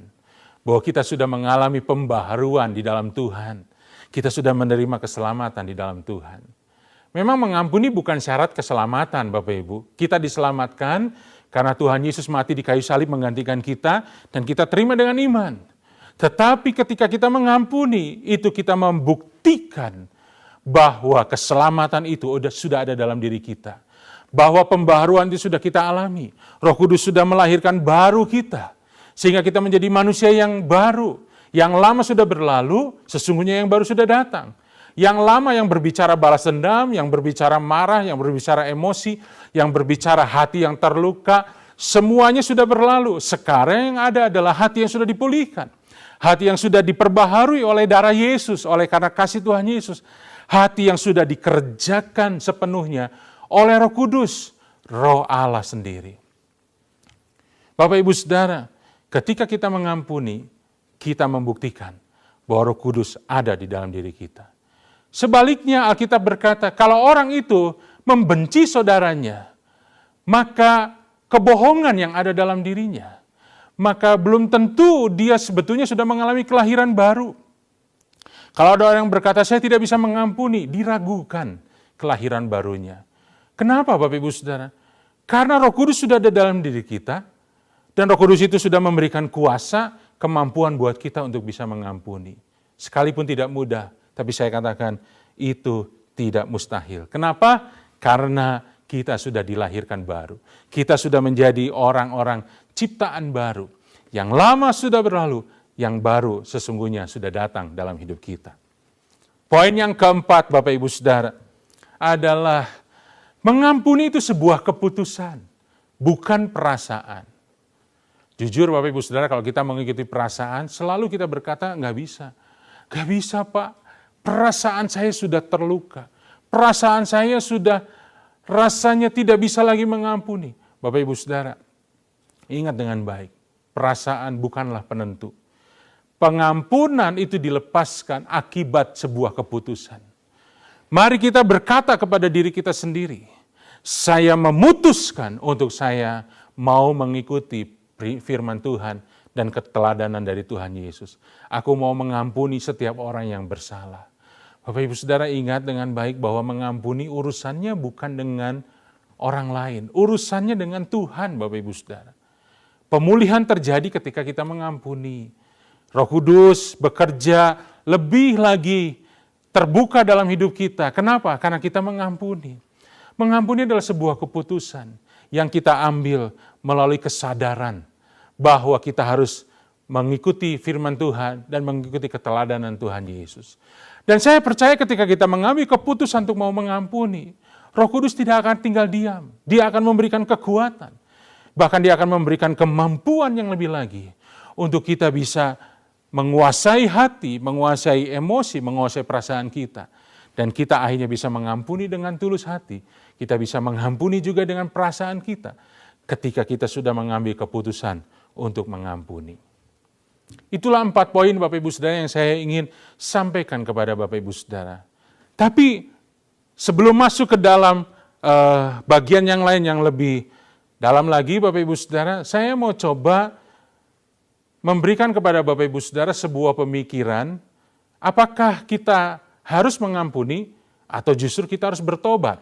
bahwa kita sudah mengalami pembaharuan di dalam Tuhan. Kita sudah menerima keselamatan di dalam Tuhan. Memang mengampuni bukan syarat keselamatan Bapak Ibu. Kita diselamatkan karena Tuhan Yesus mati di kayu salib menggantikan kita dan kita terima dengan iman. Tetapi ketika kita mengampuni, itu kita membuktikan bahwa keselamatan itu sudah ada dalam diri kita. Bahwa pembaharuan itu sudah kita alami. Roh Kudus sudah melahirkan baru kita. Sehingga kita menjadi manusia yang baru. Yang lama sudah berlalu, sesungguhnya yang baru sudah datang. Yang lama yang berbicara balas dendam, yang berbicara marah, yang berbicara emosi, yang berbicara hati yang terluka, semuanya sudah berlalu. Sekarang yang ada adalah hati yang sudah dipulihkan. Hati yang sudah diperbaharui oleh darah Yesus, oleh karena kasih Tuhan Yesus. Hati yang sudah dikerjakan sepenuhnya oleh Roh Kudus, Roh Allah sendiri. Bapak Ibu Saudara, ketika kita mengampuni, kita membuktikan bahwa Roh Kudus ada di dalam diri kita. Sebaliknya Alkitab berkata, kalau orang itu membenci saudaranya, maka kebohongan yang ada dalam dirinya, maka belum tentu dia sebetulnya sudah mengalami kelahiran baru. Kalau ada orang yang berkata, saya tidak bisa mengampuni, diragukan kelahiran barunya. Kenapa Bapak Ibu Saudara? Karena Roh Kudus sudah ada dalam diri kita, dan Roh Kudus itu sudah memberikan kuasa, kemampuan buat kita untuk bisa mengampuni. Sekalipun tidak mudah, tapi saya katakan itu tidak mustahil. Kenapa? Karena kita sudah dilahirkan baru. Kita sudah menjadi orang-orang ciptaan baru. Yang lama sudah berlalu, yang baru sesungguhnya sudah datang dalam hidup kita. Poin yang keempat, Bapak Ibu Saudara, adalah mengampuni itu sebuah keputusan, bukan perasaan. Jujur Bapak Ibu Saudara, kalau kita mengikuti perasaan, selalu kita berkata, nggak bisa. Nggak bisa Pak, perasaan saya sudah terluka. Perasaan saya sudah rasanya tidak bisa lagi mengampuni. Bapak Ibu Saudara, ingat dengan baik, perasaan bukanlah penentu. Pengampunan itu dilepaskan akibat sebuah keputusan. Mari kita berkata kepada diri kita sendiri, saya memutuskan untuk saya mau mengikuti firman Tuhan dan keteladanan dari Tuhan Yesus. Aku mau mengampuni setiap orang yang bersalah. Bapak Ibu Saudara ingat dengan baik bahwa mengampuni urusannya bukan dengan orang lain. Urusannya dengan Tuhan Bapak Ibu Saudara. Pemulihan terjadi ketika kita mengampuni. Roh Kudus bekerja lebih lagi terbuka dalam hidup kita. Kenapa? Karena kita mengampuni. Mengampuni adalah sebuah keputusan yang kita ambil melalui kesadaran bahwa kita harus mengikuti firman Tuhan dan mengikuti keteladanan Tuhan Yesus. Dan saya percaya ketika kita mengambil keputusan untuk mau mengampuni, Roh Kudus tidak akan tinggal diam. Dia akan memberikan kekuatan. Bahkan dia akan memberikan kemampuan yang lebih lagi untuk kita bisa menguasai hati, menguasai emosi, menguasai perasaan kita. Dan kita akhirnya bisa mengampuni dengan tulus hati. Kita bisa mengampuni juga dengan perasaan kita ketika kita sudah mengambil keputusan untuk mengampuni. Itulah 4 poin Bapak Ibu Saudara yang saya ingin sampaikan kepada Bapak Ibu Saudara. Tapi sebelum masuk ke dalam bagian yang lain yang lebih dalam lagi Bapak Ibu Saudara, saya mau coba memberikan kepada Bapak Ibu Saudara sebuah pemikiran, apakah kita harus mengampuni atau justru kita harus bertobat.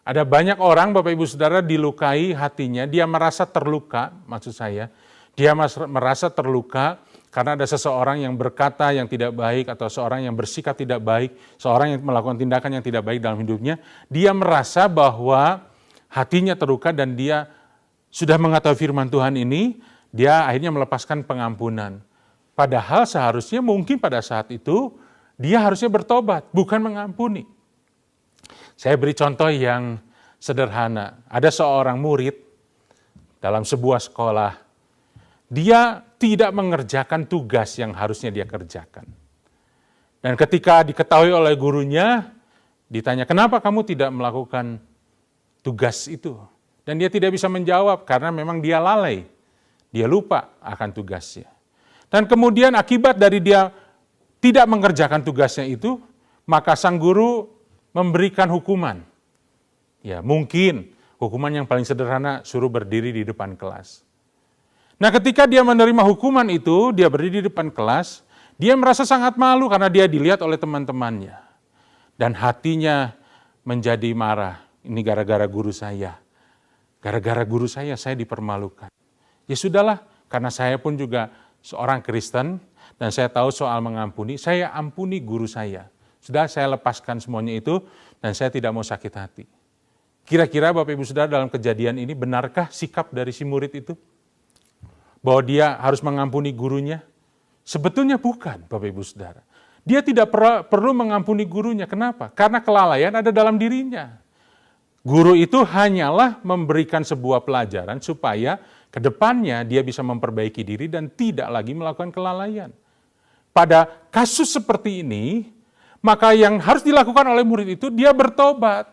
Ada banyak orang Bapak Ibu Saudara dilukai hatinya, dia merasa terluka, maksud saya, dia merasa terluka karena ada seseorang yang berkata yang tidak baik atau seorang yang bersikap tidak baik, seorang yang melakukan tindakan yang tidak baik dalam hidupnya, dia merasa bahwa hatinya terluka dan dia sudah mengetahui firman Tuhan ini, dia akhirnya melepaskan pengampunan. Padahal seharusnya mungkin pada saat itu dia harusnya bertobat, bukan mengampuni. Saya beri contoh yang sederhana. Ada seorang murid dalam sebuah sekolah, dia tidak mengerjakan tugas yang harusnya dia kerjakan. Dan ketika diketahui oleh gurunya, ditanya, kenapa kamu tidak melakukan tugas itu? Dan dia tidak bisa menjawab karena memang dia lalai. Dia lupa akan tugasnya. Dan kemudian akibat dari dia tidak mengerjakan tugasnya itu, maka sang guru memberikan hukuman. Ya, mungkin hukuman yang paling sederhana suruh berdiri di depan kelas. Nah, ketika dia menerima hukuman itu, dia berdiri di depan kelas, dia merasa sangat malu karena dia dilihat oleh teman-temannya. Dan hatinya menjadi marah. Ini gara-gara guru saya. Gara-gara guru saya dipermalukan. Ya sudahlah, karena saya pun juga seorang Kristen dan saya tahu soal mengampuni, saya ampuni guru saya. Sudah saya lepaskan semuanya itu dan saya tidak mau sakit hati. Kira-kira Bapak Ibu Saudara dalam kejadian ini benarkah sikap dari si murid itu? bahwa dia harus mengampuni gurunya? Sebetulnya bukan, Bapak Ibu Saudara. Dia tidak perlu mengampuni gurunya. Kenapa? Karena kelalaian ada dalam dirinya. Guru itu hanyalah memberikan sebuah pelajaran supaya ke depannya dia bisa memperbaiki diri dan tidak lagi melakukan kelalaian. Pada kasus seperti ini, maka yang harus dilakukan oleh murid itu dia bertobat.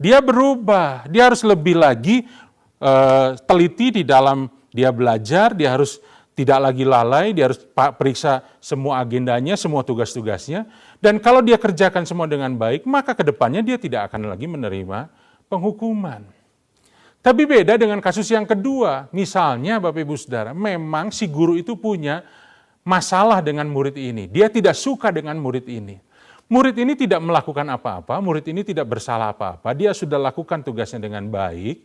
Dia berubah, dia harus lebih lagi teliti di dalam dia belajar, dia harus tidak lagi lalai, dia harus periksa semua agendanya, semua tugas-tugasnya. Dan kalau dia kerjakan semua dengan baik, maka ke depannya dia tidak akan lagi menerima penghukuman. Tapi beda dengan kasus yang kedua. Misalnya Bapak Ibu Saudara, memang si guru itu punya masalah dengan murid ini. Dia tidak suka dengan murid ini. Murid ini tidak melakukan apa-apa, murid ini tidak bersalah apa-apa, dia sudah lakukan tugasnya dengan baik,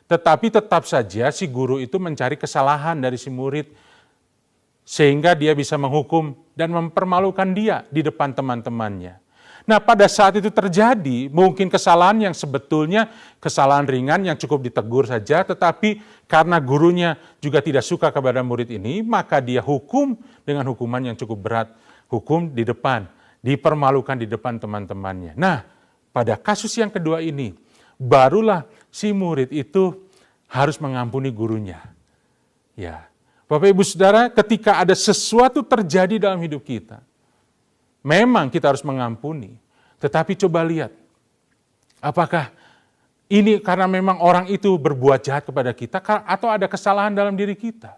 tetapi tetap saja si guru itu mencari kesalahan dari si murid, sehingga dia bisa menghukum dan mempermalukan dia di depan teman-temannya. Nah, pada saat itu terjadi, mungkin kesalahan yang sebetulnya kesalahan ringan yang cukup ditegur saja, tetapi karena gurunya juga tidak suka kepada murid ini, maka dia hukum dengan hukuman yang cukup berat, hukum di depan, dipermalukan di depan teman-temannya. Nah, pada kasus yang kedua ini, barulah si murid itu harus mengampuni gurunya. Ya, Bapak Ibu Saudara, ketika ada sesuatu terjadi dalam hidup kita, memang kita harus mengampuni. Tetapi coba lihat, apakah ini karena memang orang itu berbuat jahat kepada kita atau ada kesalahan dalam diri kita?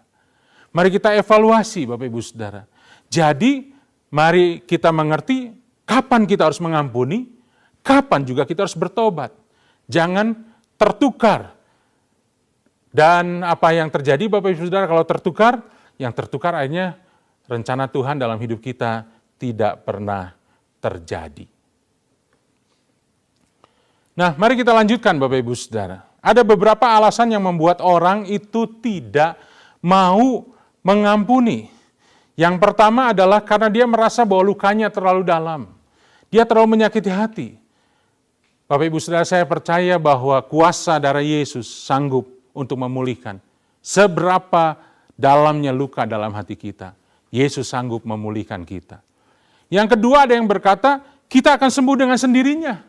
Mari kita evaluasi Bapak Ibu Saudara. Jadi, mari kita mengerti kapan kita harus mengampuni, kapan juga kita harus bertobat. Jangan tertukar. Dan apa yang terjadi Bapak Ibu Saudara kalau tertukar? Yang tertukar akhirnya rencana Tuhan dalam hidup kita tidak pernah terjadi. Nah, mari kita lanjutkan Bapak Ibu Saudara. Ada beberapa alasan yang membuat orang itu tidak mau mengampuni. Yang pertama adalah karena dia merasa bahwa lukanya terlalu dalam. Dia terlalu menyakiti hati. Bapak Ibu Saudara, saya percaya bahwa kuasa darah Yesus sanggup untuk memulihkan. Seberapa dalamnya luka dalam hati kita, Yesus sanggup memulihkan kita. Yang kedua ada yang berkata, kita akan sembuh dengan sendirinya.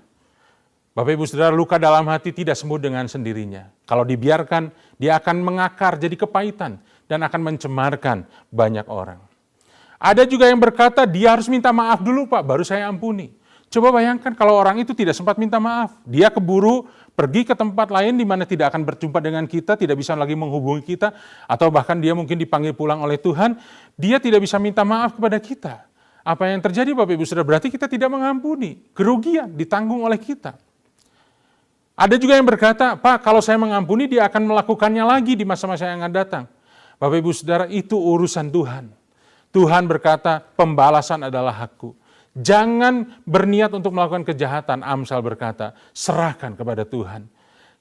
Bapak Ibu Saudara, luka dalam hati tidak sembuh dengan sendirinya. Kalau dibiarkan, dia akan mengakar jadi kepahitan dan akan mencemarkan banyak orang. Ada juga yang berkata, dia harus minta maaf dulu Pak, baru saya ampuni. Coba bayangkan kalau orang itu tidak sempat minta maaf. Dia keburu pergi ke tempat lain di mana tidak akan berjumpa dengan kita, tidak bisa lagi menghubungi kita, atau bahkan dia mungkin dipanggil pulang oleh Tuhan, dia tidak bisa minta maaf kepada kita. Apa yang terjadi Bapak Ibu Saudara? Berarti kita tidak mengampuni. Kerugian ditanggung oleh kita. Ada juga yang berkata, Pak, kalau saya mengampuni, dia akan melakukannya lagi di masa-masa yang akan datang. Bapak Ibu Saudara, itu urusan Tuhan. Tuhan berkata, pembalasan adalah hakku. Jangan berniat untuk melakukan kejahatan, Amsal berkata, serahkan kepada Tuhan.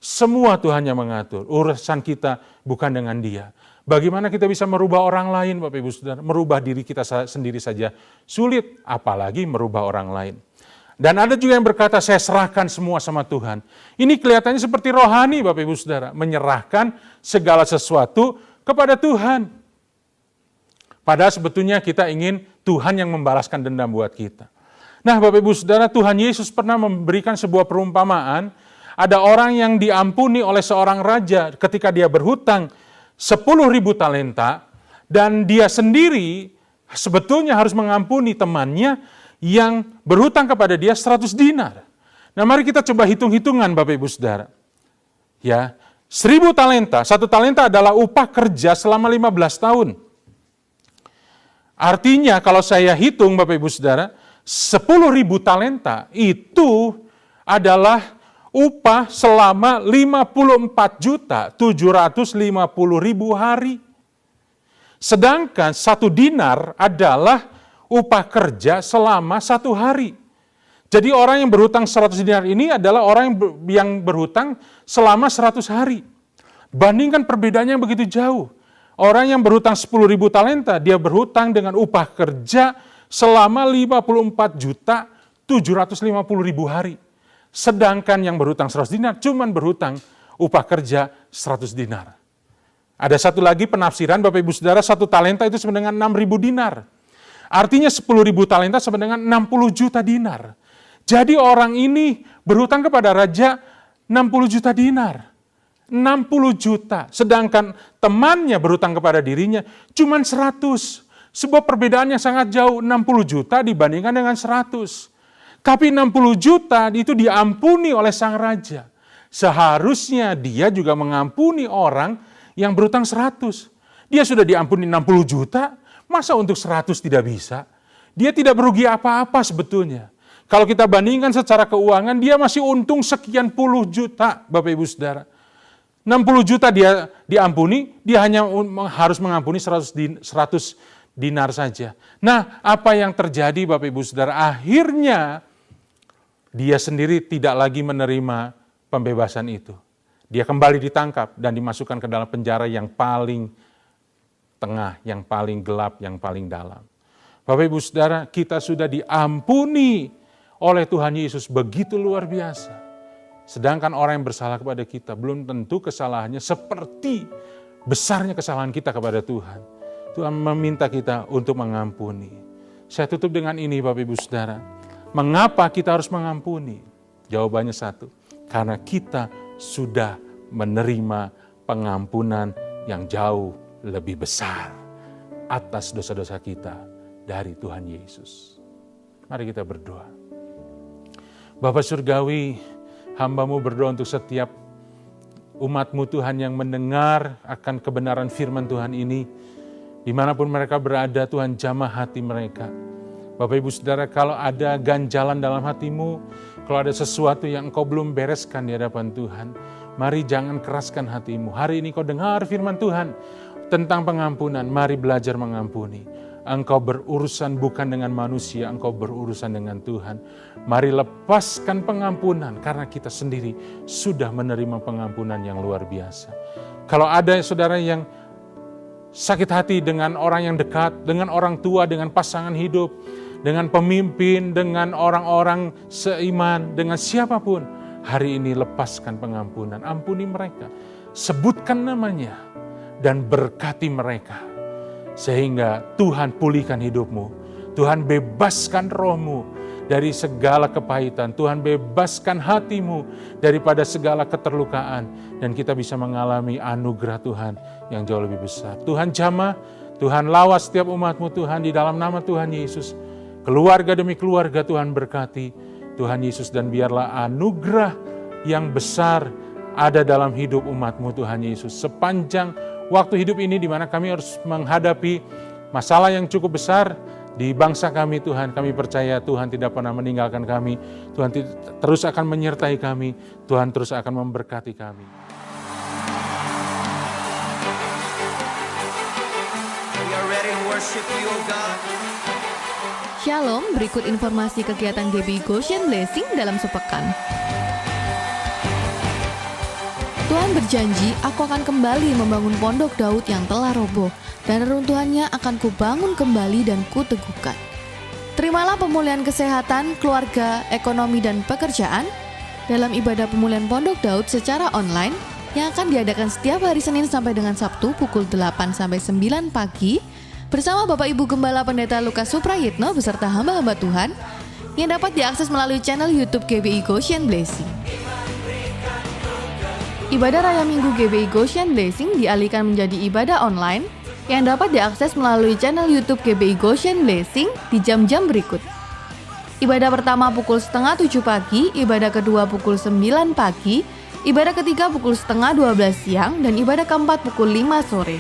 Semua Tuhan yang mengatur, urusan kita bukan dengan dia. Bagaimana kita bisa merubah orang lain, Bapak Ibu Saudara? Merubah diri kita sendiri saja sulit, apalagi merubah orang lain. Dan ada juga yang berkata, saya serahkan semua sama Tuhan. Ini kelihatannya seperti rohani, Bapak Ibu Saudara, menyerahkan segala sesuatu kepada Tuhan. Padahal sebetulnya kita ingin Tuhan yang membalaskan dendam buat kita. Nah Bapak Ibu Saudara, Tuhan Yesus pernah memberikan sebuah perumpamaan. Ada orang yang diampuni oleh seorang raja ketika dia berhutang 10.000 talenta. Dan dia sendiri sebetulnya harus mengampuni temannya yang berhutang kepada dia 100 dinar. Nah mari kita coba hitung-hitungan Bapak Ibu Saudara. Ya, 1.000 talenta, 1 talenta adalah upah kerja selama 15 tahun. Artinya kalau saya hitung Bapak Ibu Saudara, 10.000 talenta itu adalah upah selama 54.750.000 hari. Sedangkan 1 dinar adalah upah kerja selama 1 hari. Jadi orang yang berhutang 100 dinar ini adalah orang yang berhutang selama 100 hari. Bandingkan perbedaannya yang begitu jauh. Orang yang berhutang 10.000 talenta, dia berhutang dengan upah kerja selama 54.750.000 hari. Sedangkan yang berhutang 100 dinar cuma berhutang upah kerja 100 dinar. Ada satu lagi penafsiran Bapak Ibu Saudara, 1 talenta itu sama dengan 6.000 dinar. Artinya 10.000 talenta sama dengan 60 juta dinar. Jadi orang ini berhutang kepada raja 60 juta dinar. 60 juta. Sedangkan temannya berhutang kepada dirinya cuma 100. Sebuah perbedaan yang sangat jauh. 60 juta dibandingkan dengan 100. Tapi 60 juta itu diampuni oleh sang raja. Seharusnya dia juga mengampuni orang yang berhutang 100. Dia sudah diampuni 60 juta, masa untuk 100 tidak bisa? Dia tidak merugi apa-apa sebetulnya. Kalau kita bandingkan secara keuangan, dia masih untung sekian puluh juta, Bapak Ibu Saudara. 60 juta dia diampuni, dia hanya harus mengampuni 100 dinar saja. Nah, apa yang terjadi Bapak Ibu Saudara? Akhirnya dia sendiri tidak lagi menerima pembebasan itu. Dia kembali ditangkap dan dimasukkan ke dalam penjara yang paling tengah, yang paling gelap, yang paling dalam. Bapak Ibu Saudara, kita sudah diampuni oleh Tuhan Yesus begitu luar biasa. Sedangkan orang yang bersalah kepada kita belum tentu kesalahannya seperti besarnya kesalahan kita kepada Tuhan. Tuhan meminta kita untuk mengampuni. Saya tutup dengan ini Bapak Ibu Saudara. Mengapa kita harus mengampuni? Jawabannya satu. Karena kita sudah menerima pengampunan yang jauh lebih besar atas dosa-dosa kita dari Tuhan Yesus. Mari kita berdoa. Bapa Surgawi, hamba-Mu berdoa untuk setiap umat-Mu Tuhan yang mendengar akan kebenaran firman Tuhan ini. Dimanapun mereka berada, Tuhan jamah hati mereka. Bapak Ibu Saudara, kalau ada ganjalan dalam hatimu, kalau ada sesuatu yang engkau belum bereskan di hadapan Tuhan, mari jangan keraskan hatimu. Hari ini kau dengar firman Tuhan tentang pengampunan, mari belajar mengampuni. Engkau berurusan bukan dengan manusia, engkau berurusan dengan Tuhan. Mari lepaskan pengampunan karena kita sendiri sudah menerima pengampunan yang luar biasa. Kalau ada saudara yang sakit hati dengan orang yang dekat, dengan orang tua, dengan pasangan hidup, dengan pemimpin, dengan orang-orang seiman, dengan siapapun, hari ini lepaskan pengampunan, ampuni mereka, sebutkan namanya, dan berkati mereka. Sehingga Tuhan pulihkan hidupmu, Tuhan bebaskan rohmu dari segala kepahitan, Tuhan bebaskan hatimu daripada segala keterlukaan, dan kita bisa mengalami anugerah Tuhan yang jauh lebih besar. Tuhan jamah, Tuhan lawas setiap umat-Mu Tuhan di dalam nama Tuhan Yesus. Keluarga demi keluarga Tuhan berkati, Tuhan Yesus, dan biarlah anugerah yang besar ada dalam hidup umat-Mu Tuhan Yesus. Sepanjang waktu hidup ini di mana kami harus menghadapi masalah yang cukup besar di bangsa kami Tuhan, kami percaya Tuhan tidak pernah meninggalkan kami, Tuhan terus akan menyertai kami, Tuhan terus akan memberkati kami. We are ready to worship you, oh God. Shalom, berikut informasi kegiatan GBI Goshen Blessing dalam sepekan. Tuhan berjanji, aku akan kembali membangun pondok Daud yang telah roboh, dan reruntuhannya akan kubangun kembali dan kuteguhkan. Terimalah pemulihan kesehatan, keluarga, ekonomi, dan pekerjaan dalam ibadah pemulihan pondok Daud secara online yang akan diadakan setiap hari Senin sampai dengan Sabtu pukul 8 sampai 9 pagi bersama Bapak Ibu Gembala Pendeta Lukas Suprayitno beserta hamba-hamba Tuhan yang dapat diakses melalui channel YouTube GBI Goshen Blessing. Ibadah Raya Minggu GBI Goshen Blessing dialihkan menjadi ibadah online yang dapat diakses melalui channel YouTube GBI Goshen Blessing di jam-jam berikut. Ibadah pertama pukul 6:30 pagi, ibadah kedua pukul 9 pagi, ibadah ketiga pukul 11:30 siang, dan ibadah keempat pukul 5 sore.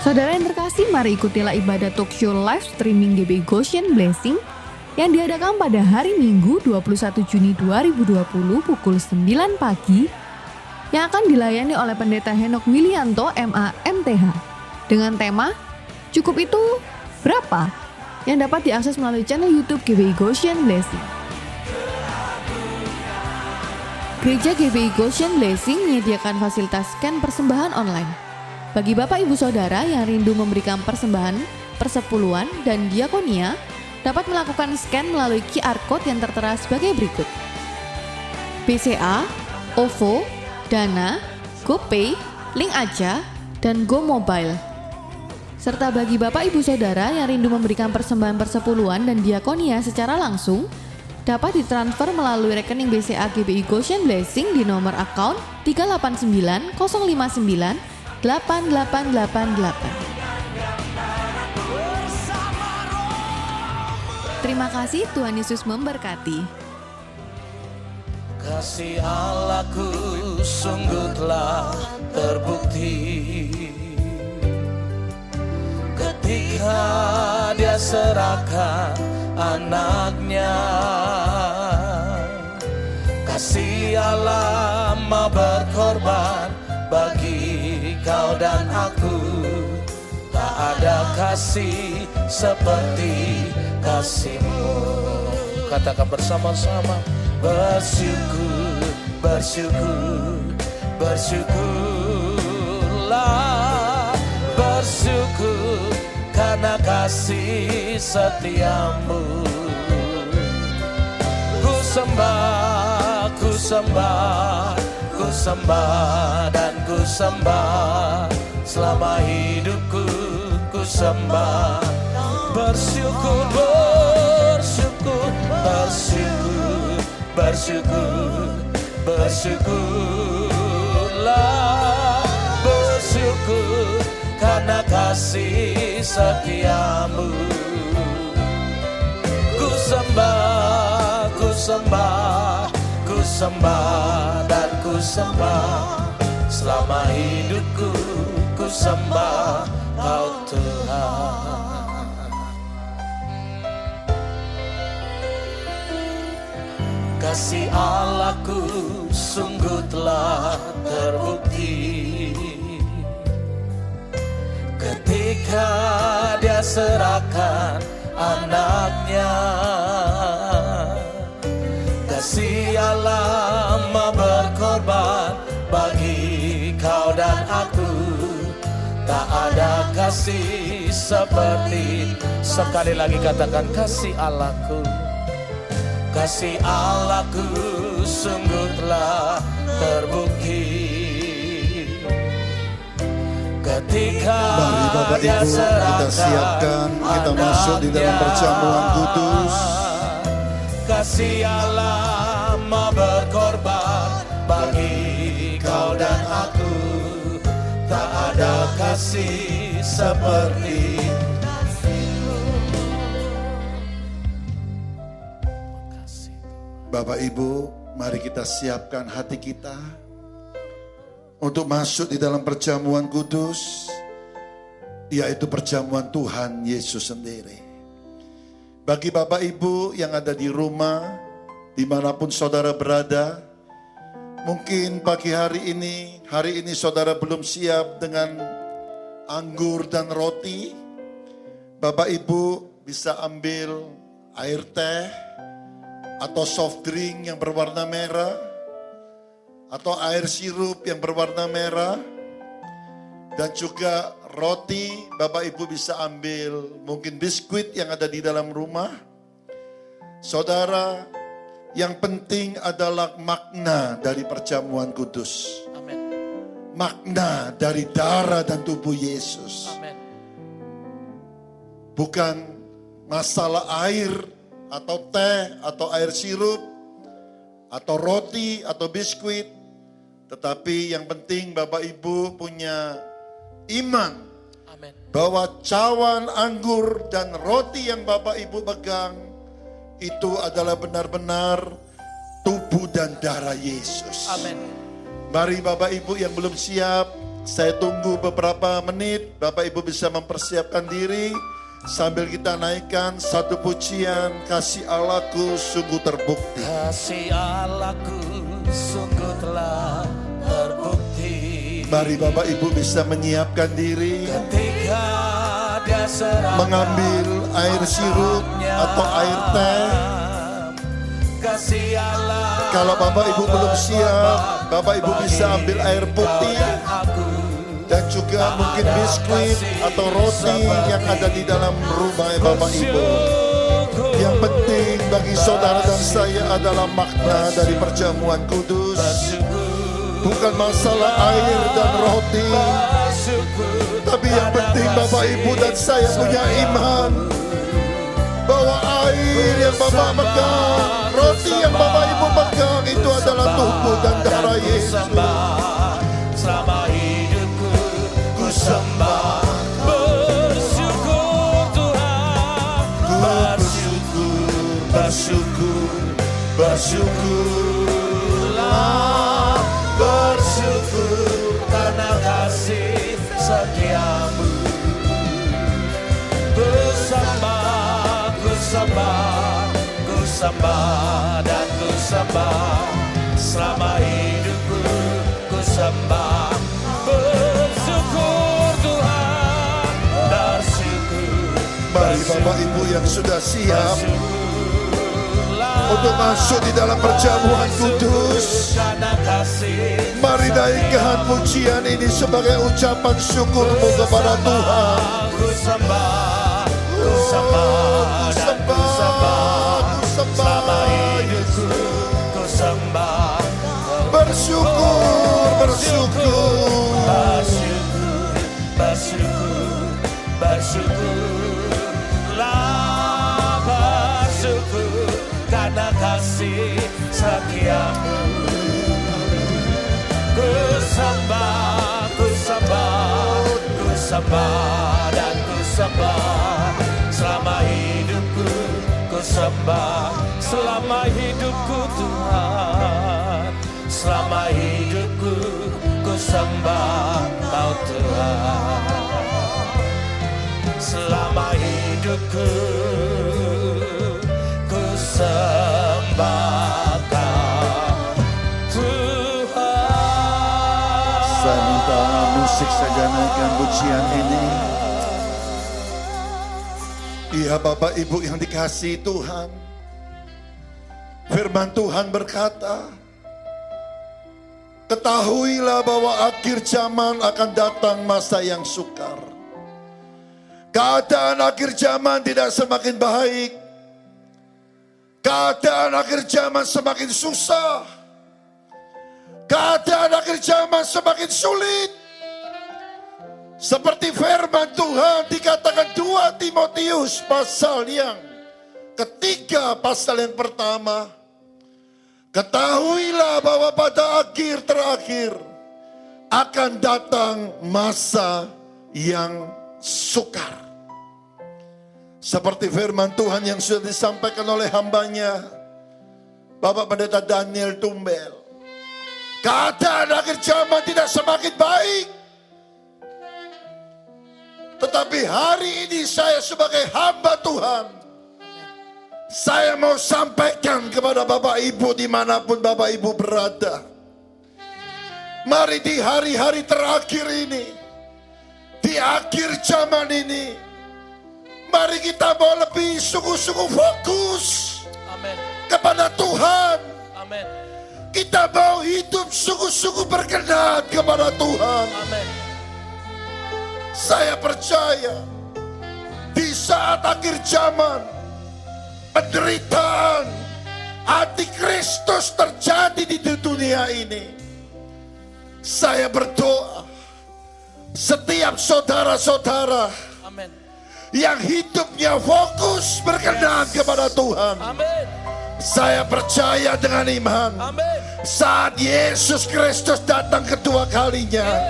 Saudara yang terkasih, mari ikutilah ibadah talkshow live streaming GBI Goshen Blessing yang diadakan pada hari Minggu 21 Juni 2020 pukul 9 pagi yang akan dilayani oleh Pendeta Henok Wilianto MA MTH dengan tema Cukup Itu Berapa? Yang dapat diakses melalui channel YouTube GBI Goshen Blessing. Gereja GBI Goshen Blessing menyediakan fasilitas scan persembahan online. Bagi Bapak Ibu Saudara yang rindu memberikan persembahan, persepuluhan, dan diakonia, dapat melakukan scan melalui QR Code yang tertera sebagai berikut. BCA, OVO, Dana, GoPay, Link Aja, dan Go Mobile. Serta bagi Bapak Ibu Saudara yang rindu memberikan persembahan persepuluhan dan diakonia secara langsung, dapat ditransfer melalui rekening BCA GBI Goshen Blessing di nomor akun 389 059 8888. Terima kasih, Tuhan Yesus memberkati. Kasih Allahku sungguh telah terbukti ketika Dia serahkan anaknya. Kasih Allah mau berkorban bagi kau dan aku. Tak ada kasih seperti kasih-Mu. Katakan bersama-sama. Bersyukur, bersyukur, bersyukurlah, bersyukur karena kasih setia-Mu. Ku sembah, ku sembah, ku sembah dan ku sembah selama hidupku. Ku sembah, bersyukur, bersyukur, bersyukur, bersyukur, bersyukurlah, bersyukur karena kasih setia-Mu. Ku sembah, ku sembah, ku sembah dan ku sembah selama hidupku. Ku sembah Kau Tuhan. Kasih Allahku sungguh telah terbukti ketika Dia serahkan anaknya. Kasih Allah mau berkorban bagi kau dan aku. Tak ada kasih seperti, sekali lagi katakan, kasih Allahku. Kasih Allahku sungguh telah terbukti ketika Mari Bapak Dia Ibu kita siapkan, kita masuk di dalam perjamuan kudus. Kasih Allah mau berkorban bagi kau dan aku. Tak ada kasih seperti Bapak Ibu, mari kita siapkan hati kita untuk masuk di dalam perjamuan kudus, yaitu perjamuan Tuhan Yesus sendiri. Bagi Bapak Ibu yang ada di rumah, dimanapun saudara berada, mungkin pagi hari ini saudara belum siap dengan anggur dan roti. Bapak Ibu bisa ambil air teh, atau soft drink yang berwarna merah, atau air sirup yang berwarna merah, dan juga roti. Bapak Ibu bisa ambil mungkin biskuit yang ada di dalam rumah. Saudara, yang penting adalah makna dari perjamuan kudus. Amen. Makna dari darah dan tubuh Yesus. Amen. Bukan masalah air, atau teh, atau air sirup, atau roti, atau biskuit. Tetapi yang penting Bapak Ibu punya iman. Amen. Bahwa cawan anggur dan roti yang Bapak Ibu pegang, itu adalah benar-benar tubuh dan darah Yesus. Amen. Mari Bapak Ibu yang belum siap, saya tunggu beberapa menit. Bapak Ibu bisa mempersiapkan diri. Sambil kita naikkan satu pujian, kasih Allahku sungguh terbukti. Kasih Allahku sungguh telah terbukti. Mari Bapak Ibu bisa menyiapkan diri, Ketika Dia serahkan mengambil air sirup atau air teh. Kasih Allah. Kalau Bapak Ibu belum siap, Bapak Ibu bisa ambil air putih dan juga mungkin biskuit atau roti yang ada di dalam rumah Bapak Ibu. Yang penting bagi saudara dan saya adalah makna dari perjamuan kudus. Bukan masalah air dan roti, tapi yang penting Bapak Ibu dan saya punya iman bahwa air yang Bapak pegang, roti yang Bapak Ibu pegang itu adalah tubuh dan darah Yesus. Selama hidupku ku sembah, bersyukur Tuhan, bersyukurlah, bersyukur karena kasih setiamu. Ku sembah dan ku sembah, selama hidupku ku sembah, bersyukur Tuhan, bersyukur. Mari Bapak Ibu yang sudah siap untuk masuk di dalam perjamuan kudus, mari naikkan pujian ini sebagai ucapan syukurmu kepada Tuhan. Ku sembah, ku sembah, ku sembah, selama hidupku ku sembah, bersyukur, bersyukur, bersyukur, bersyukur, bersyukurlah, bersyukur karena kasih setiamu. Ku sembah, ku sembah, ku sembah dan ku sembah, selama hidupku ku sembah, selama hidupku Tuhan, selama hidupku ku sembah Kau Tuhan, selama hidupku ku sembah Kau Tuhan. Saya minta musik saja naikkan pujian ini. Iya Bapak Ibu yang dikasihi Tuhan, firman Tuhan berkata, ketahuilah bahwa akhir zaman akan datang masa yang sukar. Keadaan akhir zaman tidak semakin baik. Keadaan akhir zaman semakin susah. Keadaan akhir zaman semakin sulit. Seperti firman Tuhan dikatakan 2 Timotius pasal yang ketiga, pasal yang pertama. Ketahuilah bahwa pada akhir terakhir akan datang masa yang sukar. Seperti firman Tuhan yang sudah disampaikan oleh hambanya, Bapak Pendeta Daniel Tumbel. Keadaan akhir zaman tidak semakin baik. Tetapi hari ini saya sebagai hamba Tuhan, saya mau sampaikan kepada Bapak Ibu dimanapun Bapak Ibu berada. Mari di hari-hari terakhir ini, di akhir zaman ini, mari kita mau lebih sungguh-sungguh fokus kepada Tuhan. Amin. Kita mau hidup sungguh-sungguh berkenan kepada Tuhan. Amin. Saya percaya di saat akhir zaman, penderitaan antikristus terjadi di dunia ini. Saya berdoa, setiap saudara-saudara yang hidupnya fokus berkenan kepada Tuhan, saya percaya dengan iman, saat Yesus Kristus datang kedua kalinya,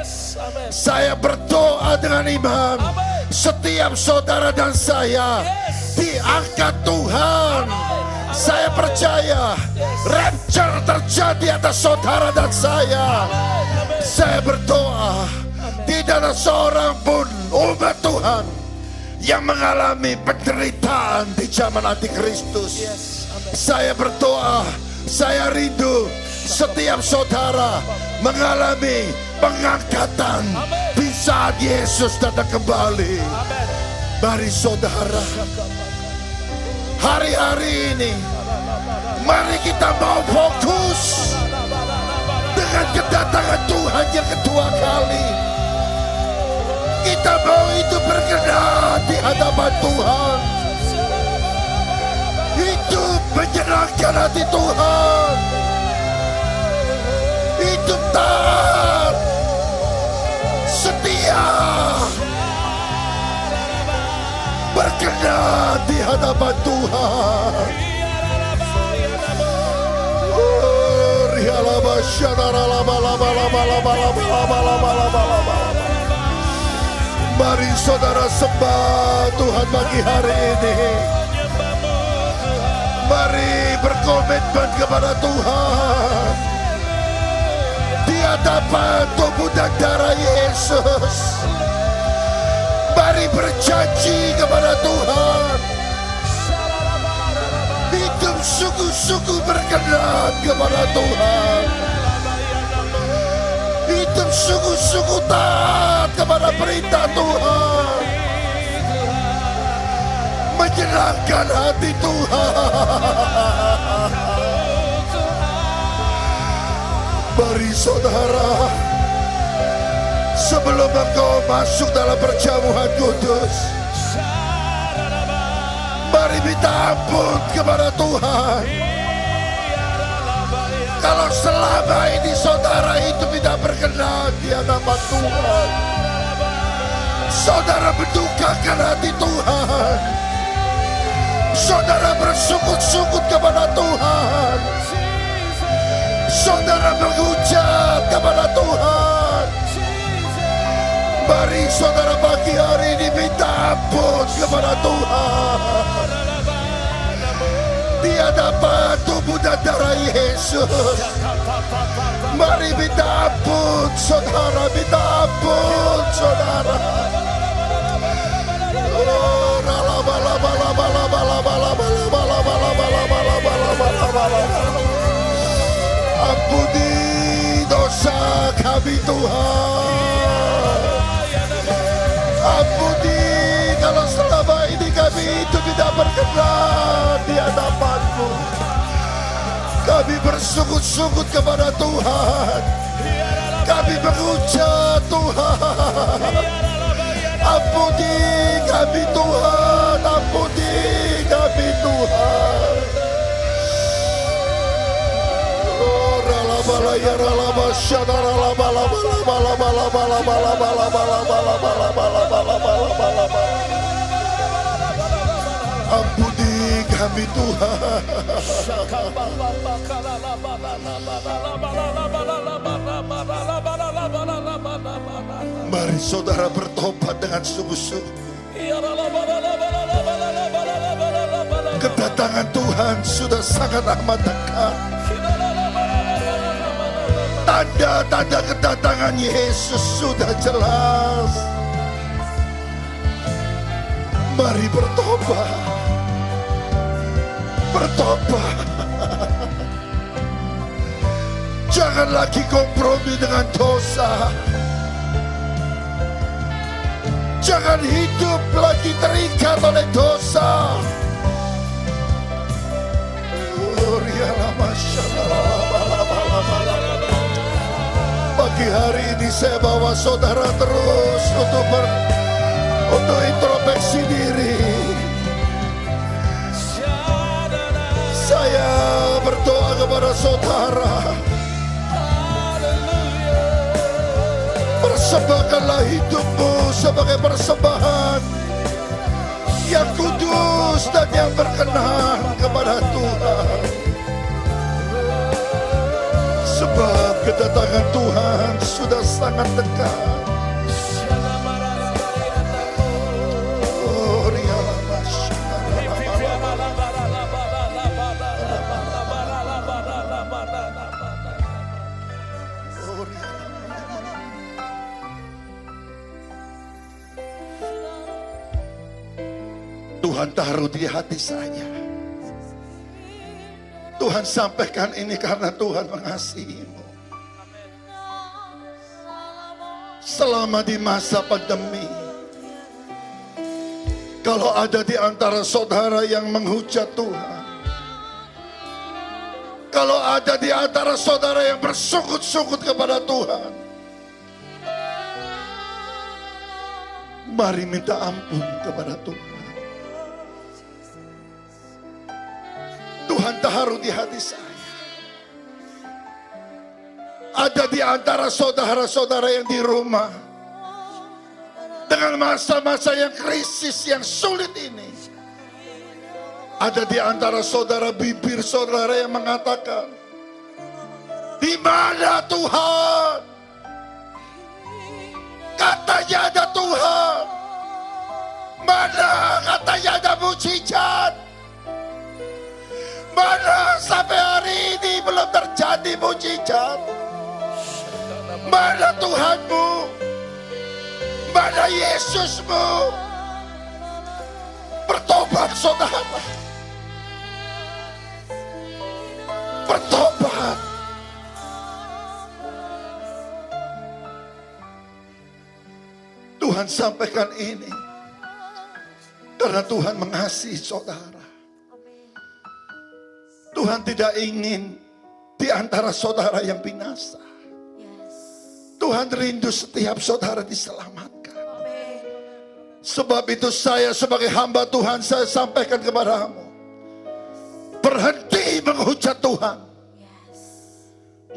saya berdoa dengan iman, setiap saudara dan saya diangkat Tuhan. Saya percaya rapture terjadi atas saudara dan saya. Saya berdoa tidak ada seorang pun umat Tuhan yang mengalami penderitaan di zaman antikristus. Saya berdoa, saya rindu setiap saudara mengalami pengangkatan di saat Yesus datang kembali. Mari saudara, hari-hari ini mari kita mau fokus dengan kedatangan Tuhan yang kedua kali. Kita mau hidup berkenan di hadapan Tuhan, hidup menyenangkan hati Tuhan, hidup taat, setia, berkenan di hadapan Tuhan. Mari saudara sembah Tuhan pagi hari ini. Mari berkomitmen kepada Tuhan di hadapan tubuh dan darah Yesus. Mari berjanji kepada Tuhan, hidup sungguh-sungguh berkenan kepada Tuhan, hidup sungguh-sungguh taat kepada perintah Tuhan, menyenangkan hati Tuhan. Mari saudara, sebelum engkau masuk dalam perjamuan kudus, mari minta ampun kepada Tuhan. Kalau selama ini saudara itu tidak berkenan di hadapan Tuhan, saudara mendukakan hati Tuhan, saudara bersukut-sukut kepada Tuhan, saudara mengucap kepada Tuhan, mari saudara pagi hari ini minta ampun kepada Tuhan di hadapan tubuh dan darah Yesus. Mari minta ampun saudara, minta ampun saudara. Ampuni dosa kami Tuhan. Ampuni kalau selama ini kami itu tidak berkenan di hadapan-Mu. Kami bersungguh-sungguh kepada Tuhan. Kami mengucap Tuhan, ampuni kami Tuhan, ampuni kami Tuhan. Ampuni kami Tuhan. Mari saudara bertobat dengan sungguh-sungguh. Kedatangan Tuhan sudah sangat amat dekat. Tanda-tanda kedatangan Yesus sudah jelas. Mari bertobat. Bertobat. Jangan lagi kompromi dengan dosa. Jangan hidup lagi terikat oleh dosa. Pagi hari ini saya bawa saudara terus untuk introspeksi diri. Saya berdoa kepada saudara, persembahkanlah hidupmu sebagai persembahan yang kudus dan yang berkenan kepada Tuhan. Sebab kedatangan Tuhan sudah sangat dekat. Tuhan taruh di hati saya. Tuhan sampaikan ini karena Tuhan mengasihimu. Selama di masa pandemi, kalau ada di antara saudara yang menghujat Tuhan, kalau ada di antara saudara yang bersukut-sukut kepada Tuhan, mari minta ampun kepada Tuhan. Tuhan taruh di hati saya. Ada di antara saudara-saudara yang di rumah dengan masa-masa yang krisis, yang sulit ini. Ada di antara saudara bibir saudara yang mengatakan, di mana Tuhan? Katanya ada Tuhan. Mana katanya ada mujizat? Mana sampai hari ini belum terjadi mujizat? Mana Tuhanmu? Mana Yesusmu? Bertobat saudara. Bertobat. Tuhan sampaikan ini karena Tuhan mengasihi saudara. Tuhan tidak ingin di antara saudara yang binasa. Tuhan rindu setiap saudara diselamatkan. Sebab itu saya sebagai hamba Tuhan, saya sampaikan kepadamu, berhenti menghujat Tuhan.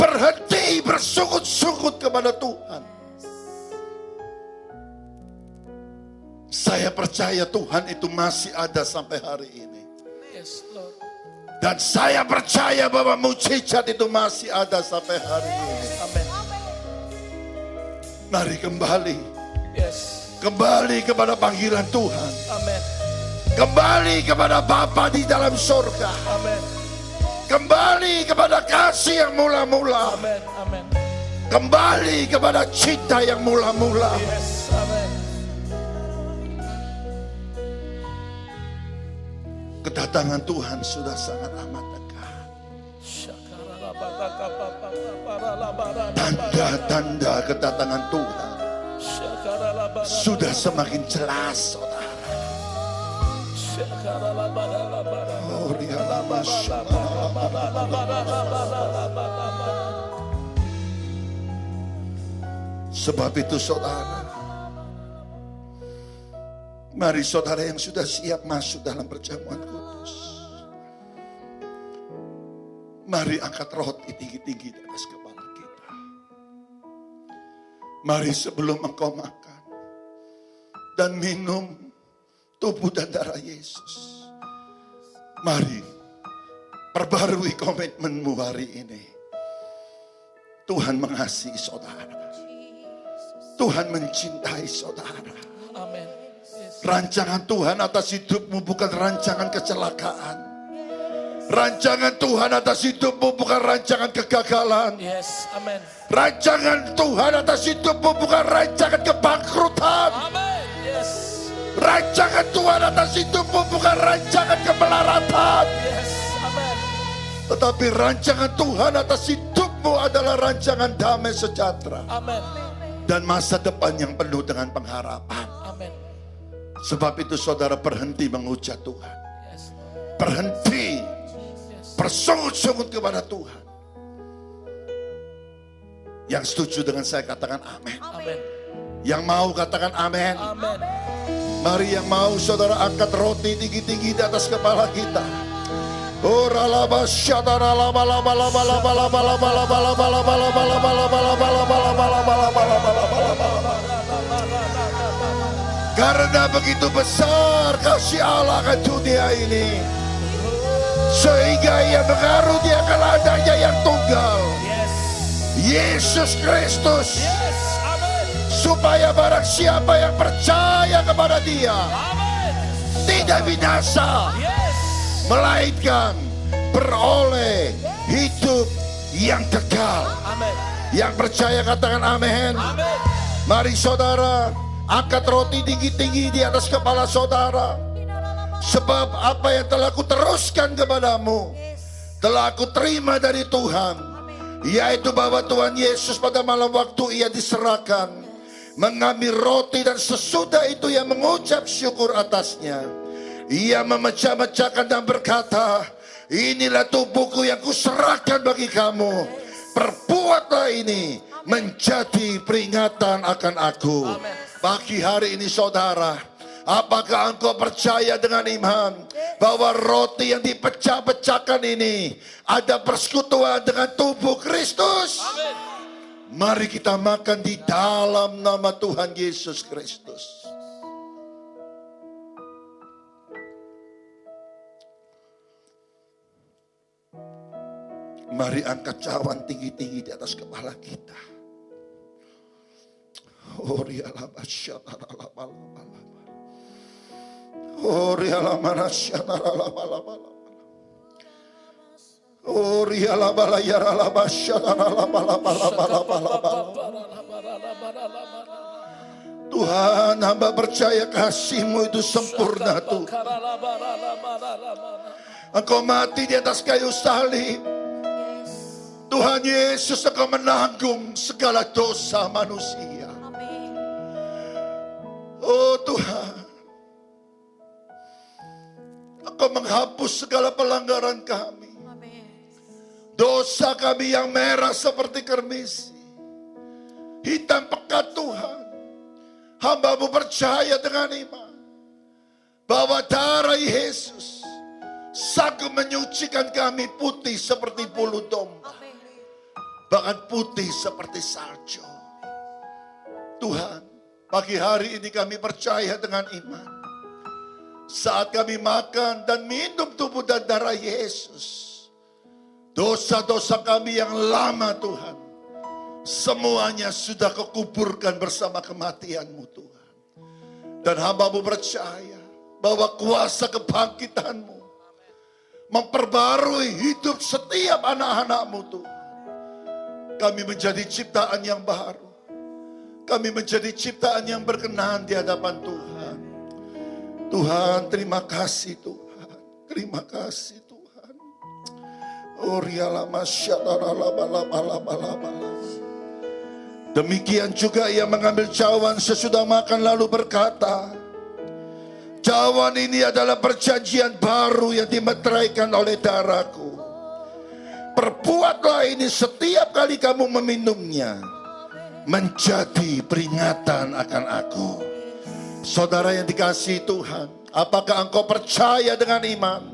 Berhenti bersungut-sungut kepada Tuhan. Saya percaya Tuhan itu masih ada sampai hari ini. Dan saya percaya bahwa mujizat itu masih ada sampai hari ini. Mari kembali. Kembali kepada panggilan Tuhan. Kembali kepada Bapa di dalam surga. Kembali kepada kasih yang mula-mula. Kembali kepada cinta yang mula-mula. Kedatangan Tuhan sudah sangat amat dekat. Tanda-tanda kedatangan Tuhan sudah semakin jelas, saudara. Sebab itu saudara, mari saudara yang sudah siap masuk dalam perjamuan kudus, mari angkat roti tinggi-tinggi di atas kepala kita. Mari sebelum engkau makan dan minum tubuh dan darah Yesus, mari perbarui komitmenmu hari ini. Tuhan mengasihi saudara. Tuhan mencintai saudara. Rancangan Tuhan atas hidupmu bukan rancangan kecelakaan. Rancangan Tuhan atas hidupmu bukan rancangan kegagalan. Rancangan Tuhan atas hidupmu bukan rancangan kebangkrutan. Rancangan Tuhan atas hidupmu bukan rancangan kemelaratan. Tetapi rancangan Tuhan atas hidupmu adalah rancangan damai sejahtera. Dan masa depan yang penuh dengan pengharapan. Sebab itu saudara berhenti menghujat Tuhan. Berhenti bersungut-sungut kepada Tuhan. Yang setuju dengan saya katakan amin. Yang mau katakan amin. Mari yang mau saudara angkat roti tinggi-tinggi di atas kepala kita. Karena begitu besar kasih Allah ke dunia ini, sehingga ia mengaruniakan adanya yang tunggal, Yesus Kristus, supaya barang siapa yang percaya kepada Dia tidak binasa, melainkan beroleh hidup yang kekal. Yang percaya katakan amin. Mari saudara angkat roti tinggi-tinggi di atas kepala saudara. Sebab apa yang telah ku teruskan kepadamu telah aku terima dari Tuhan, yaitu bahwa Tuhan Yesus pada malam waktu ia diserahkan mengambil roti, dan sesudah itu ia mengucap syukur atasnya. Ia memecah-mecahkan dan berkata, inilah tubuhku yang kuserahkan bagi kamu. Perbuatlah ini menjadi peringatan akan aku. Pagi hari ini saudara, apakah engkau percaya dengan iman bahwa roti yang dipecah-pecahkan ini ada persekutuan dengan tubuh Kristus? Mari kita makan di dalam nama Tuhan Yesus Kristus. Mari angkat cawan tinggi-tinggi di atas kepala kita. Tuhan, hamba percaya kasih-Mu itu sempurna Tuhan. Engkau mati di atas kayu salib. Tuhan Yesus, Engkau menanggung segala dosa manusia. Oh Tuhan, Engkau menghapus segala pelanggaran kami. Dosa kami yang merah seperti kermisi, hitam pekat Tuhan. Hamba-Mu percaya dengan iman bahwa darah Yesus sanggup menyucikan kami putih seperti bulu domba, bahkan putih seperti salju. Tuhan, pagi hari ini kami percaya dengan iman. Saat kami makan dan minum tubuh dan darah Yesus, dosa-dosa kami yang lama Tuhan, semuanya sudah Kau kuburkan bersama kematian-Mu Tuhan. Dan hamba-Mu percaya bahwa kuasa kebangkitan-Mu memperbarui hidup setiap anak-anak-Mu Tuhan. Kami menjadi ciptaan yang baru. Kami menjadi ciptaan yang berkenan di hadapan Tuhan. Tuhan, terima kasih Tuhan. Terima kasih Tuhan. Demikian juga ia mengambil cawan sesudah makan lalu berkata, cawan ini adalah perjanjian baru yang dimeteraikan oleh darahku. Perbuatlah ini setiap kali kamu meminumnya, menjadi peringatan akan aku. Saudara yang dikasihi Tuhan, apakah engkau percaya dengan iman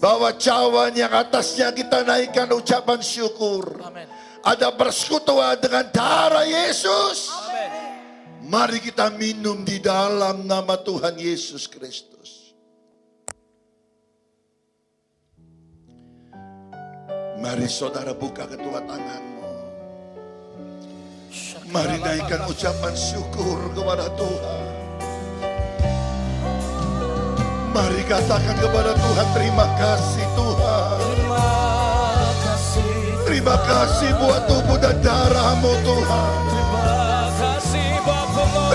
bahwa cawan yang atasnya kita naikkan ucapan syukur ada persekutuan dengan darah Yesus? Mari kita minum di dalam nama Tuhan Yesus Kristus. Mari saudara buka kedua tanganmu. Mari naikkan ucapan syukur kepada Tuhan. Mari katakan kepada Tuhan, terima kasih Tuhan. Terima kasih buat tubuh dan darah-Mu Tuhan.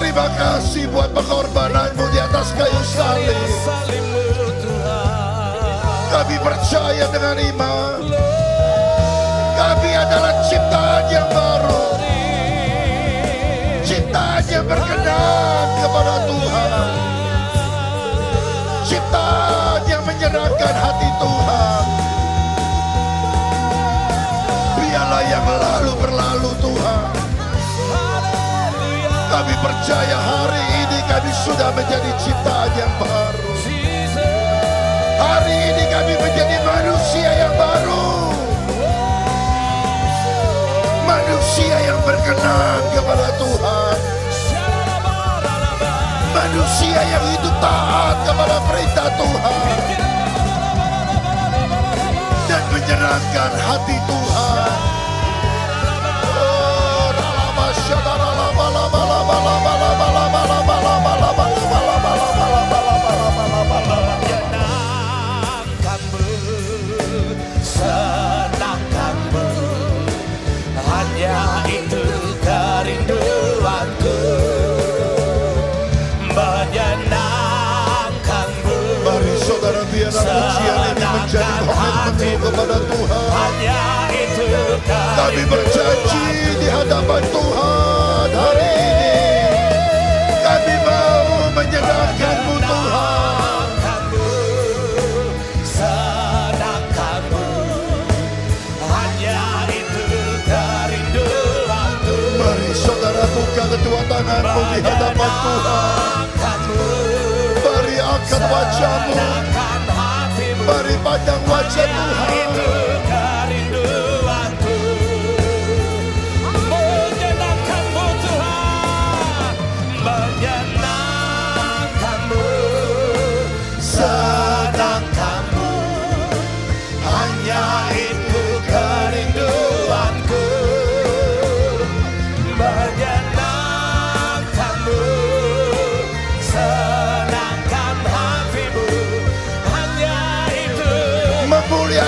Terima kasih buat pengorbanan-Mu di atas kayu salib. Kami percaya dengan iman, kami adalah ciptaan yang baru, ciptaan yang berkenan kepada Tuhan, ciptaan yang menyenangkan hati Tuhan. Biarlah yang lalu berlalu Tuhan. Kami percaya hari ini kami sudah menjadi ciptaan yang baru. Hari ini kami menjadi manusia yang baru. Manusia yang berkenan kepada Tuhan. Manusia yang hidup taat kepada perintah Tuhan. Dan menyenangkan hati Tuhan. Senangkanmu, hanya itu kerinduanku. Menyenangkanmu. Mari saudara, biarlah pujian ini menjadi komitmen kepada Tuhan. Hanya itu Kami berjanji di hadapan Tuhan hari ini. Kami mau menyenangkan-Mu Tuhan. senangkanmu, hanya itu kerinduanku. Mari saudara buka kedua tanganmu di hadapan Tuhan. Mari angkat wajahmu. Mari pandang wajah Tuhan. Itu kerinduanku.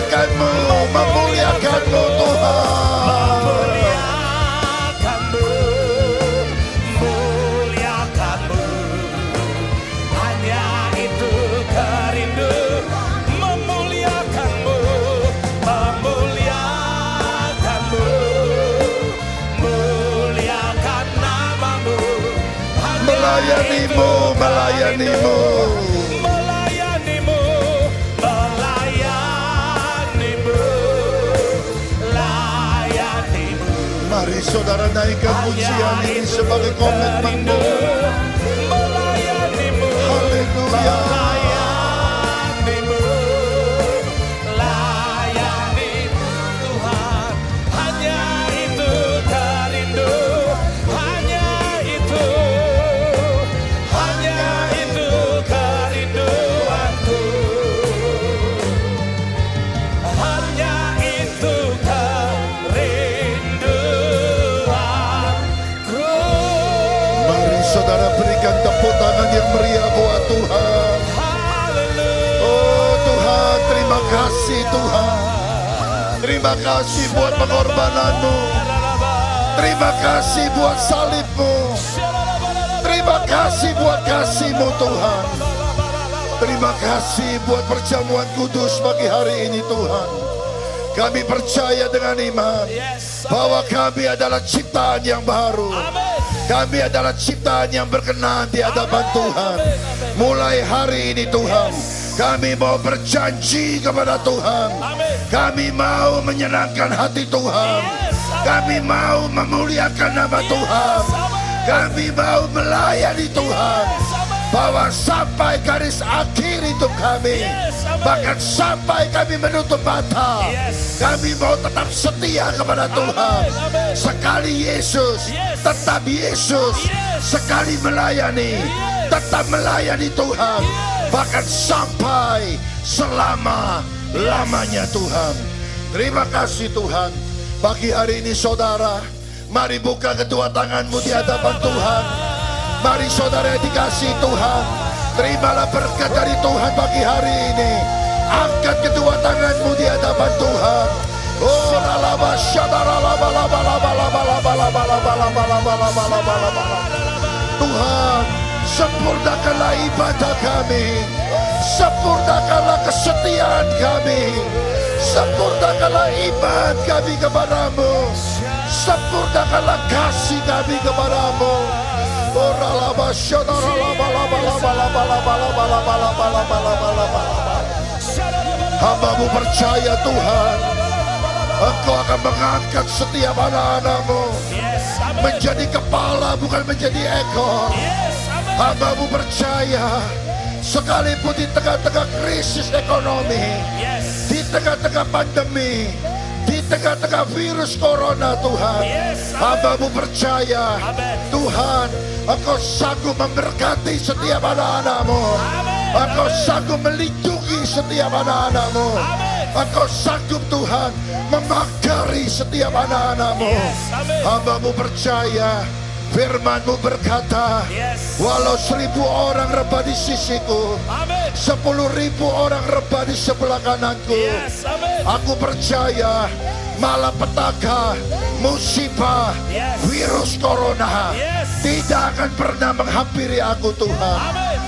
memuliakanmu, memuliakanmu Tuhan. Memuliakanmu, muliakanmu. Hanya itu kerindu, memuliakanmu, memuliakanmu, muliakan namamu. Hanya Melayanimu, melayanimu. melayanimu, melayanimu, layanimu. Mari saudara naikkan pujian ini sebagai komitmenmu. Melayanimu, Haleluya. melayanimu, layanimu Tuhan. Hanya itu kerindu, hanya itu kerinduanku, hanya itu kerinduanku. Mari saudara berikan tepuk tangan yang meriah buat Tuhan. Oh Tuhan, terima kasih Tuhan. Terima kasih buat pengorbananmu. Terima kasih buat salibmu. Terima kasih buat kasih-Mu Tuhan. Terima kasih buat perjamuan kudus pagi hari ini Tuhan. Kami percaya dengan iman bahwa kami adalah ciptaan yang baru. Kami adalah ciptaan yang berkenan di hadapan Tuhan. Mulai hari ini Tuhan, kami mau berjanji kepada Tuhan. Kami mau menyenangkan hati Tuhan. Kami mau memuliakan nama Tuhan. Kami mau melayani Tuhan. Bahwa sampai garis akhir hidup kami, bahkan sampai kami menutup mata, kami mau tetap setia kepada Tuhan. Sekali Yesus, tetap Yesus. Sekali melayani, tetap melayani Tuhan. Bahkan sampai selama-lamanya Tuhan. Terima kasih Tuhan. Pagi hari ini saudara, mari buka kedua tanganmu di hadapan Tuhan. Mari saudara yang dikasihi Tuhan, terimalah berkat dari Tuhan pagi hari ini. Angkat kedua tanganmu di hadapan Tuhan. Oh lalaba syadara laba laba laba laba laba laba laba laba laba laba laba laba. Tuhan, sempurnakanlah ibadah kami. Sempurnakanlah kesetiaan kami. Sempurnakanlah iman kami kepadamu. Sempurnakanlah kasih kami kepadamu. Hamba-Mu percaya Tuhan, Engkau akan mengangkat setiap anak-anak-Mu menjadi kepala bukan menjadi ekor. Hamba-Mu percaya sekalipun di tengah-tengah krisis ekonomi, di tengah-tengah pandemi, di tengah-tengah virus corona Tuhan, hamba-Mu percaya Tuhan, Engkau sanggup memberkati setiap anak-anak-Mu. Engkau sanggup melindungi setiap anak-anak-Mu. Engkau sanggup Tuhan memagari setiap anak-anak-Mu. Hamba-Mu percaya firman-Mu berkata, walau 1.000 orang rebah di sisiku, 10.000 orang rebah di sebelah kananku, aku percaya malapetaka, musibah, virus corona tidak akan pernah menghampiri aku Tuhan.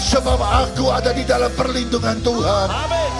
Sebab aku ada di dalam perlindungan Tuhan.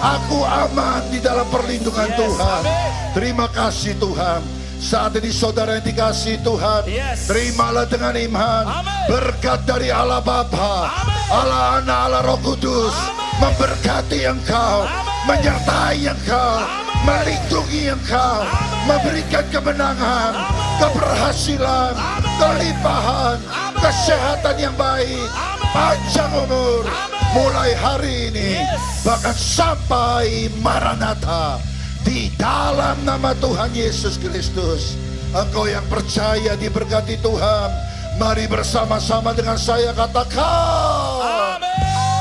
Aku aman di dalam perlindungan Tuhan. Terima kasih Tuhan. Saat ini saudara yang dikasihi Tuhan, terimalah dengan iman berkat dari Allah Bapa, Allah Anak, Allah Roh Kudus, memberkati engkau, menyertai engkau, melindungi engkau, memberikan kemenangan, keberhasilan, kelimpahan, kesehatan yang baik, panjang umur, mulai hari ini, bahkan sampai Maranatha. Di dalam nama Tuhan Yesus Kristus, engkau yang percaya diberkati Tuhan, mari bersama-sama dengan saya katakan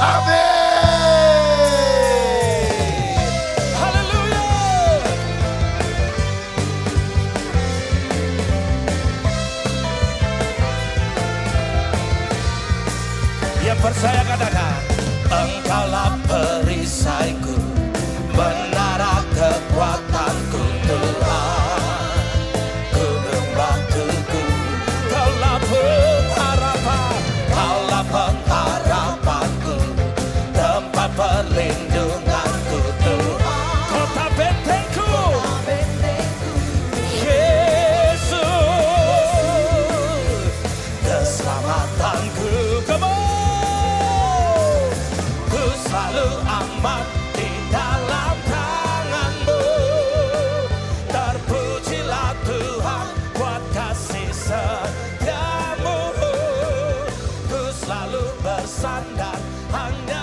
amin. Haleluya. Yang percaya katakan, engkaulah perisaiku, menara kekuatan. bersandar hanya